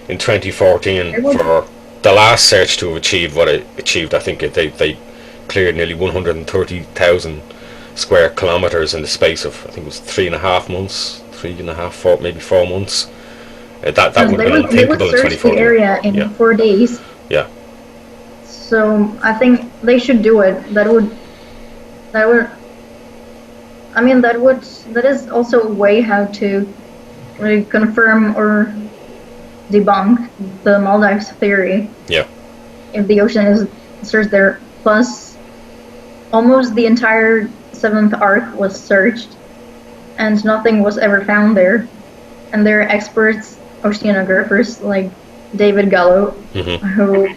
in 2014 for the last search to have achieved what it achieved. I think they cleared nearly 130,000 square kilometers in the space of, I think it was 3.5 months, 4, maybe 4 months. That would have been unthinkable in 2014. They would search the area in 4 days. Yeah. So I think they should do it. That is also a way how to really confirm or debunk the Maldives theory. Yeah. If the ocean is searched there, plus almost the entire 7th arc was searched and nothing was ever found there. And there are experts, oceanographers like David Gallo, who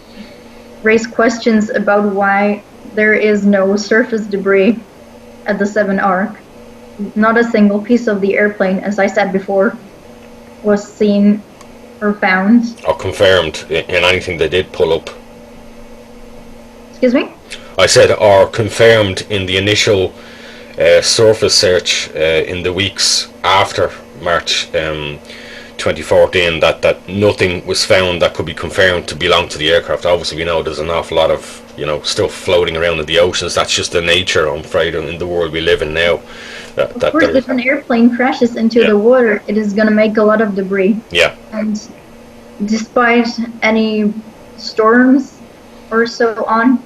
raise questions about why there is no surface debris at the 7th arc. Not a single piece of the airplane, as I said before, was seen or found. Or confirmed in anything they did pull up. Excuse me? I said, or confirmed in the initial surface search in the weeks after March 2014, that nothing was found that could be confirmed to belong to the aircraft. Obviously, we know there's an awful lot of stuff floating around in the oceans. That's just the nature, I'm afraid, in the world we live in now. Of course, if an airplane crashes into the water, it is going to make a lot of debris. Yeah. And despite any storms or so on,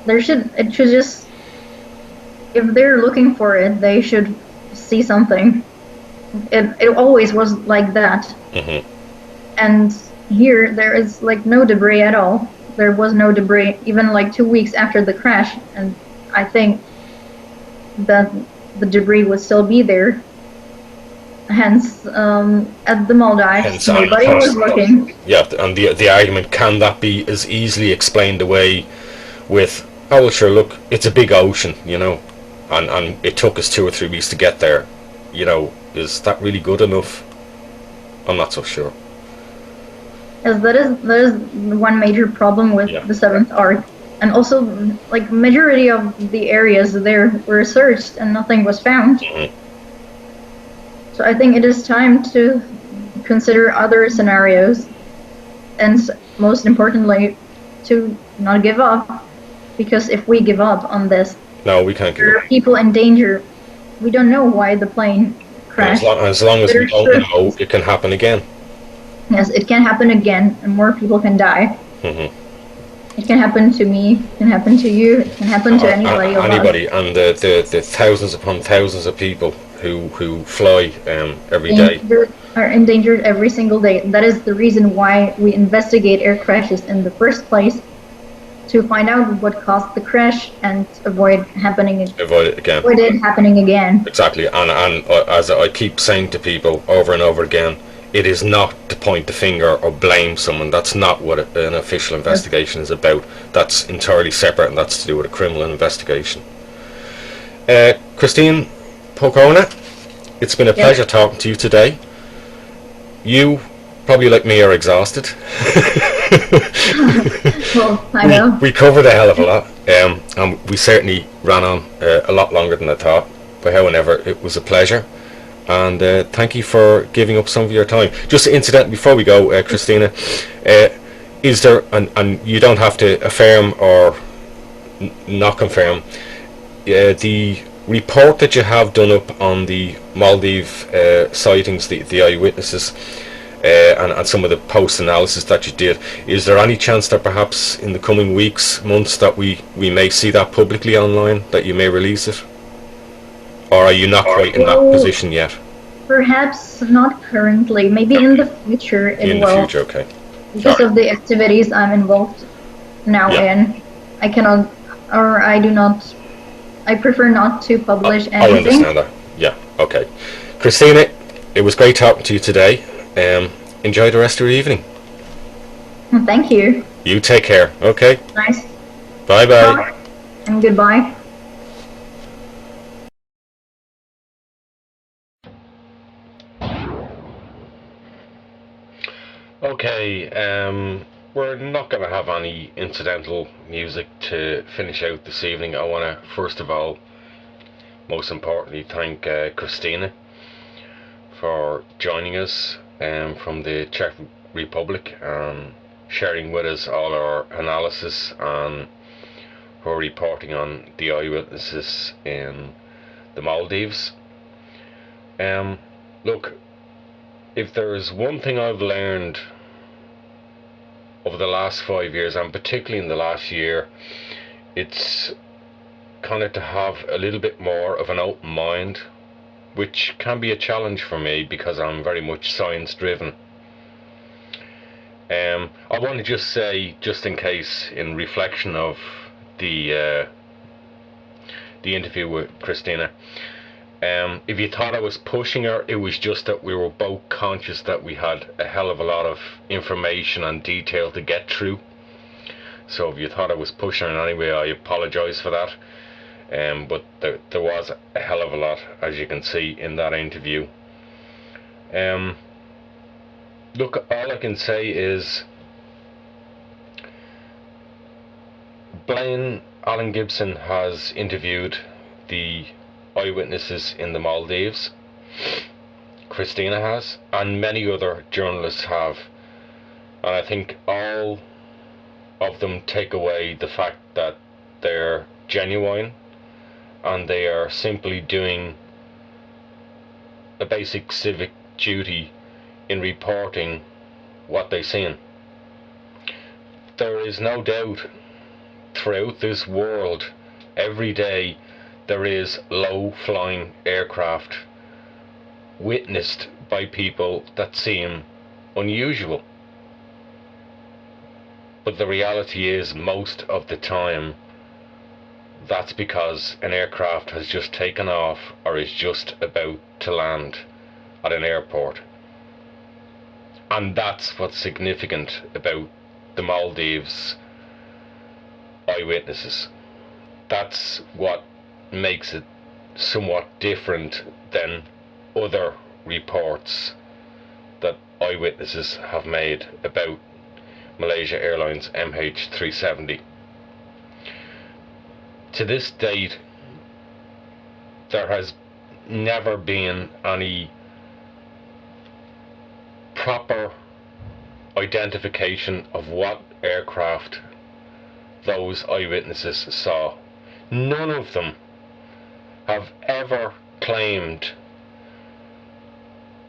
it should just, if they're looking for it, they should see something. It always was like that. Mm-hmm. And here, there is like no debris at all. There was no debris, even like 2 weeks after the crash, and I think that the debris would still be there. Hence, at the Maldives, nobody was looking. Yeah, and the argument, can that be as easily explained away with, oh, well, sure, look, it's a big ocean, you know, and it took us 2 or 3 weeks to get there. You know, is that really good enough? I'm not so sure. Yes, that is one major problem with the Seventh Arc. And also, like, majority of the areas there were searched and nothing was found. Mm-hmm. So I think it is time to consider other scenarios, and most importantly, to not give up. Because if we give up on this, no, we can't give up. There are people in danger. We don't know why the plane crashed. As long as we don't know, it can happen again. Yes, it can happen again, and more people can die. Mm-hmm. It can happen to me, it can happen to you, it can happen to anybody. And the thousands upon thousands of people who fly every day are endangered every single day. That is the reason why we investigate air crashes in the first place, to find out what caused the crash and avoid it happening again. Exactly, and as I keep saying to people over and over again, it is not to point the finger or blame someone. That's not what an official investigation is about. That's entirely separate, and that's to do with a criminal investigation. Kristyna Pokorna, it's been a pleasure talking to you today. You, probably like me, are exhausted. Well, I know. We covered a hell of a lot, and we certainly ran on a lot longer than I thought. But however, it was a pleasure. And thank you for giving up some of your time. Just incidentally, before we go, Kristyna, is there, and you don't have to affirm or not confirm, the report that you have done up on the Maldives sightings, the eyewitnesses, and some of the post-analysis that you did, is there any chance that perhaps in the coming weeks, months, that we may see that publicly online, that you may release it? Or are you not quite in that position yet? Perhaps not currently. Maybe in the future it will. In the future, okay. Because of the activities I'm involved now in, I cannot, or I do not, I prefer not to publish anything. I understand that. Yeah, okay. Kristyna, it was great talking to you today. Enjoy the rest of your evening. Thank you. You take care, okay? Nice. Bye-bye. And goodbye. Okay, we're not going to have any incidental music to finish out this evening. I want to, first of all, most importantly, thank Kristyna for joining us from the Czech Republic and sharing with us all our analysis and her reporting on the eyewitnesses in the Maldives. Look, if there is one thing I've learned over the last 5 years, and particularly in the last year, it's kind of to have a little bit more of an open mind, which can be a challenge for me because I'm very much science driven. I want to just say, just in case, in reflection of the interview with Kristyna, if you thought I was pushing her, it was just that we were both conscious that we had a hell of a lot of information and detail to get through. So if you thought I was pushing her in any way, I apologise for that. But there was a hell of a lot, as you can see, in that interview. Look, all I can say is Alan Gibson has interviewed the eyewitnesses in the Maldives. Kristyna has, and many other journalists have, and I think all of them take away the fact that they're genuine and they are simply doing a basic civic duty in reporting what they've seen. There is no doubt throughout this world, every day, there is low-flying aircraft witnessed by people that seem unusual. But the reality is, most of the time, that's because an aircraft has just taken off or is just about to land at an airport. And that's what's significant about the Maldives eyewitnesses. That's what makes it somewhat different than other reports that eyewitnesses have made about Malaysia Airlines MH370. To this date, there has never been any proper identification of what aircraft those eyewitnesses saw. None of them have ever claimed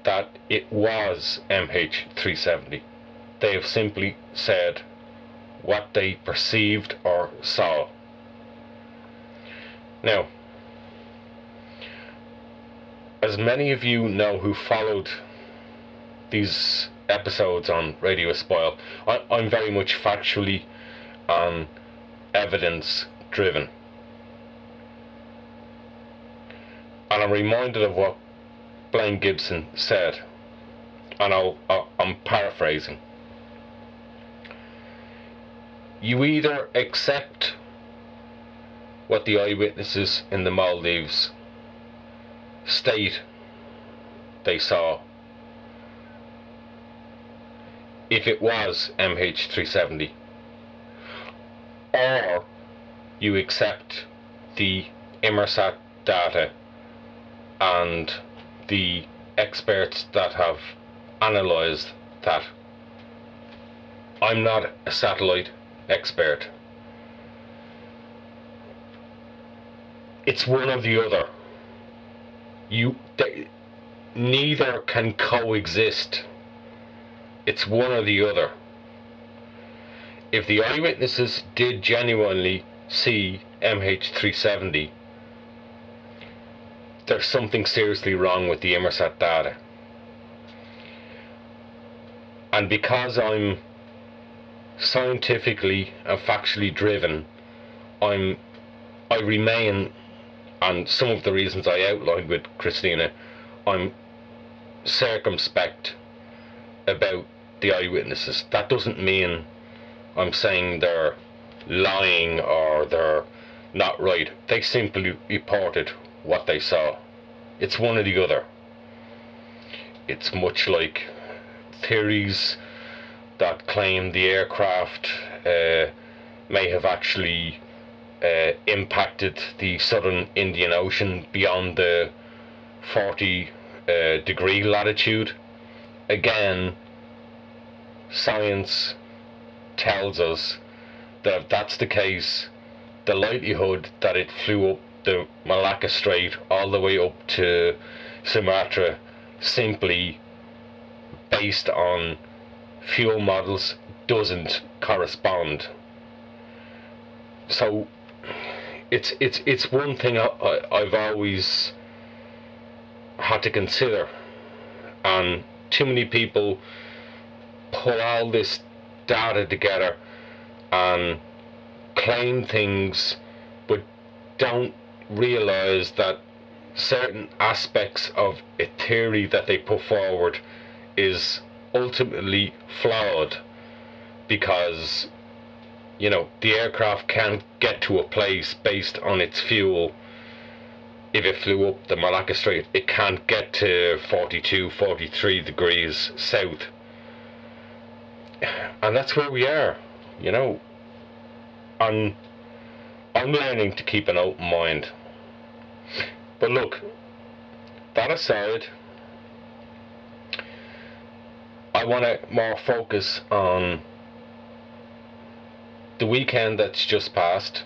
that it was MH370. They have simply said what they perceived or saw. Now, as many of you know who followed these episodes on Radio Espial, I'm very much factually and evidence driven. And I'm reminded of what Blaine Gibson said, and I'm paraphrasing. You either accept what the eyewitnesses in the Maldives state they saw, if it was MH370, or you accept the Inmarsat data and the experts that have analysed that. I'm not a satellite expert. It's one or the other. Neither can coexist. It's one or the other. If the eyewitnesses did genuinely see MH370, there's something seriously wrong with the Inmarsat data. And because I'm scientifically and factually driven, I remain, and some of the reasons I outlined with Kristyna, I'm circumspect about the eyewitnesses. That doesn't mean I'm saying they're lying or they're not right. They simply reported what they saw. It's one or the other. It's much like theories that claim the aircraft may have actually impacted the southern Indian Ocean beyond the 40 degree latitude. Again, science tells us that if that's the case, the likelihood that it flew up the Malacca Strait all the way up to Sumatra, simply based on fuel models, doesn't correspond. So it's one thing I've always had to consider, and too many people pull all this data together and claim things but don't realize that certain aspects of a theory that they put forward is ultimately flawed, because the aircraft can't get to a place based on its fuel. If it flew up the Malacca Strait, it can't get to 42, 43 degrees south. And that's where we are, and I'm learning to keep an open mind. But look, that aside, I want to more focus on the weekend that's just passed,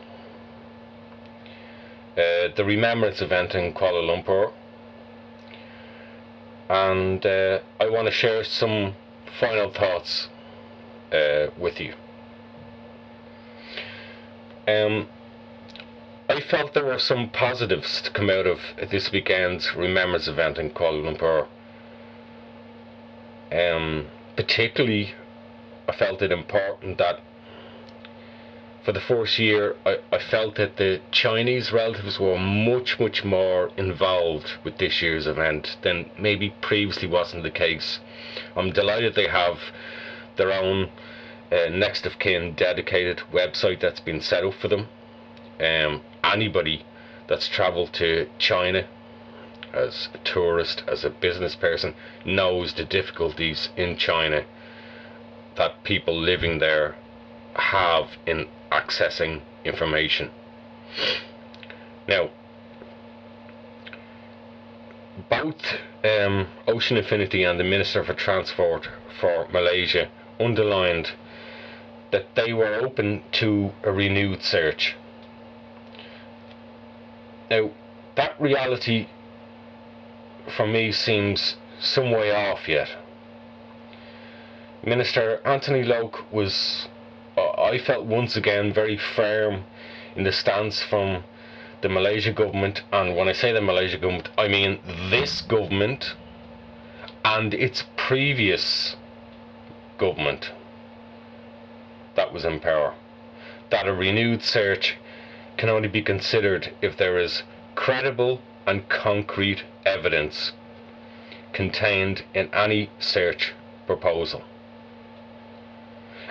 the remembrance event in Kuala Lumpur, and I want to share some final thoughts with you. I felt there were some positives to come out of this weekend's remembrance event in Kuala Lumpur. Particularly, I felt it important that for the first year, I felt that the Chinese relatives were much more involved with this year's event than maybe previously wasn't the case. I'm delighted they have their own next of kin dedicated website that's been set up for them. Anybody that's travelled to China as a tourist, as a business person, knows the difficulties in China that people living there have in accessing information. Now, both Ocean Infinity and the Minister for Transport for Malaysia underlined that they were open to a renewed search. Now, that reality for me seems some way off yet. Minister Anthony Loke was, I felt once again, very firm in the stance from the Malaysia government, and when I say the Malaysia government, I mean this government and its previous government that was in power, that a renewed search can only be considered if there is credible and concrete evidence contained in any search proposal.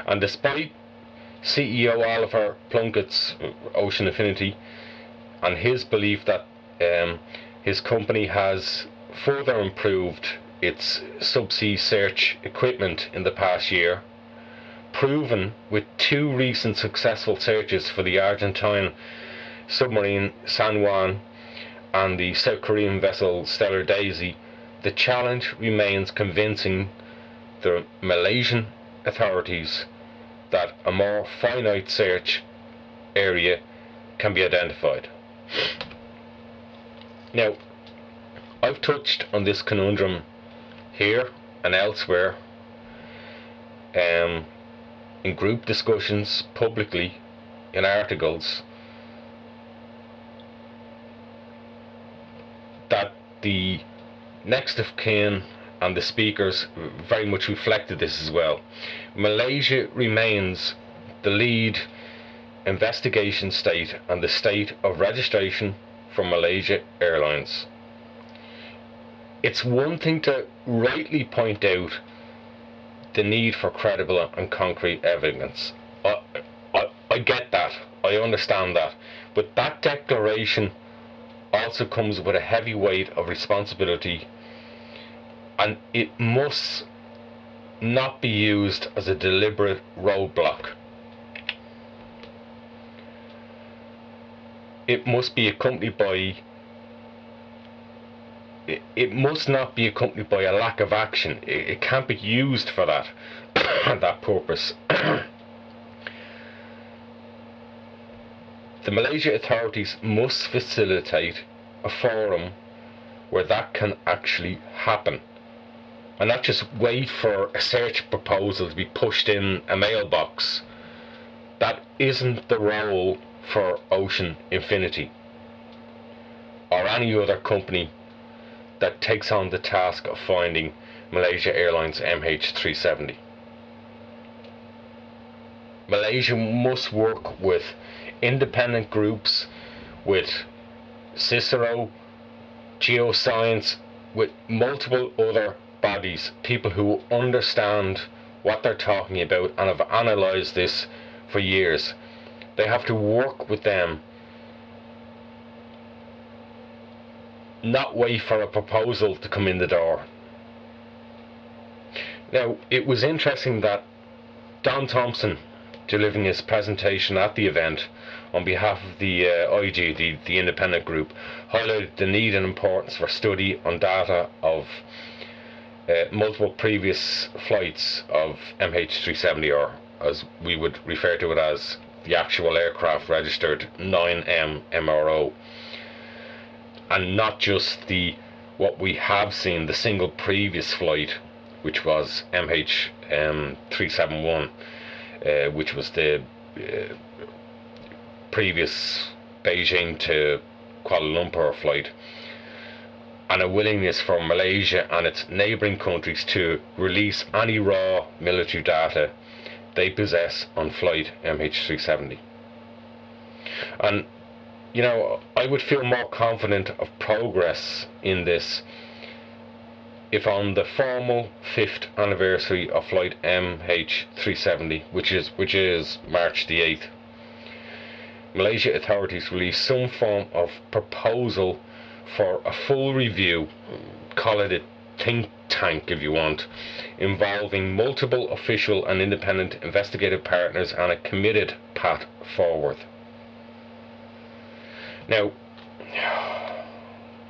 And despite CEO Oliver Plunkett's Ocean Infinity and his belief that his company has further improved its subsea search equipment in the past year, proven with 2 recent successful searches for the Argentine submarine San Juan and the South Korean vessel Stellar Daisy, the challenge remains convincing the Malaysian authorities that a more finite search area can be identified. Now, I've touched on this conundrum here and elsewhere in group discussions, publicly, in articles, that the next of kin and the speakers very much reflected this as well. Malaysia remains the lead investigation state and the state of registration for Malaysia Airlines. It's one thing to rightly point out the need for credible and concrete evidence. I get that, I understand that, but that declaration also comes with a heavy weight of responsibility, and it must not be used as a deliberate roadblock. It must be accompanied by it must not be accompanied by a lack of action. It can't be used for that that purpose. The Malaysia authorities must facilitate a forum where that can actually happen, and not just wait for a search proposal to be pushed in a mailbox. That isn't the role for Ocean Infinity or any other company that takes on the task of finding Malaysia Airlines MH370. Malaysia must work with independent groups, with Cicero, Geoscience, with multiple other bodies, people who understand what they're talking about and have analysed this for years. They have to work with them, not wait for a proposal to come in the door. Now, it was interesting that Don Thompson, delivering his presentation at the event on behalf of the IG, the independent group, highlighted the need and importance for study on data of multiple previous flights of MH370, or as we would refer to it as the actual aircraft registered 9M MRO, and not just what we have seen, the single previous flight, which was MH371, which was the previous Beijing to Kuala Lumpur flight, and a willingness for Malaysia and its neighbouring countries to release any raw military data they possess on flight MH370. And you know, I would feel more confident of progress in this if on the formal 5th anniversary of flight MH370, which is March the 8th, Malaysia authorities released some form of proposal for a full review, call it a think tank if you want, involving multiple official and independent investigative partners and a committed path forward. Now,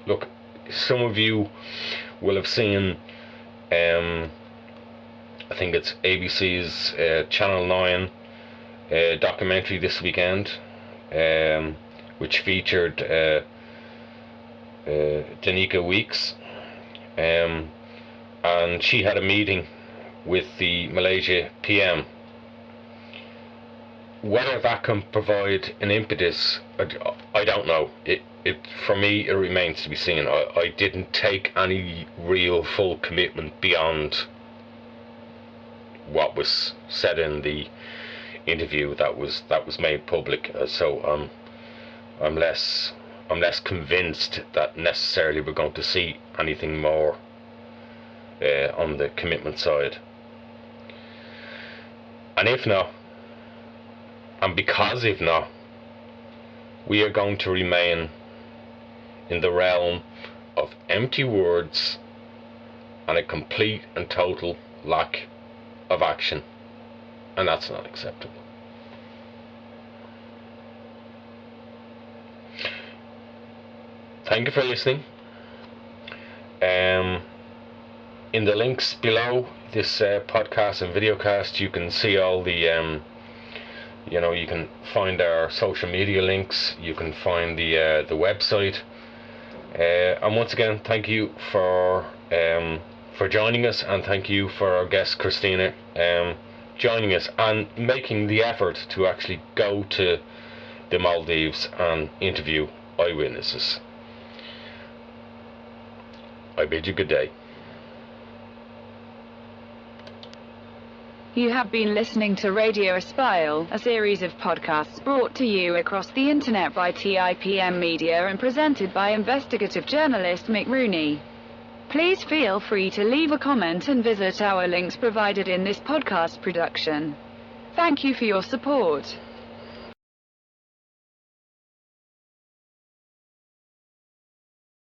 look, some of you will have seen, I think it's ABC's Channel 9 documentary this weekend, which featured Danica Weeks, and she had a meeting with the Malaysia PM. Whether that can provide an impetus, I don't know. For me, it remains to be seen. I didn't take any real full commitment beyond what was said in the interview that was made public. So I'm less convinced that necessarily we're going to see anything more on the commitment side. And if not, and because if not, we are going to remain in the realm of empty words and a complete and total lack of action, and that's not acceptable. Thank you for listening. In the links below this podcast and videocast, you can see all the you can find our social media links, you can find the website, and once again, thank you for joining us, and thank you for our guest Kristyna joining us and making the effort to actually go to the Maldives and interview eyewitnesses. I bid you good day. You have been listening to Radio Espial, a series of podcasts brought to you across the internet by TIPM Media and presented by investigative journalist Mick Rooney. Please feel free to leave a comment and visit our links provided in this podcast production. Thank you for your support.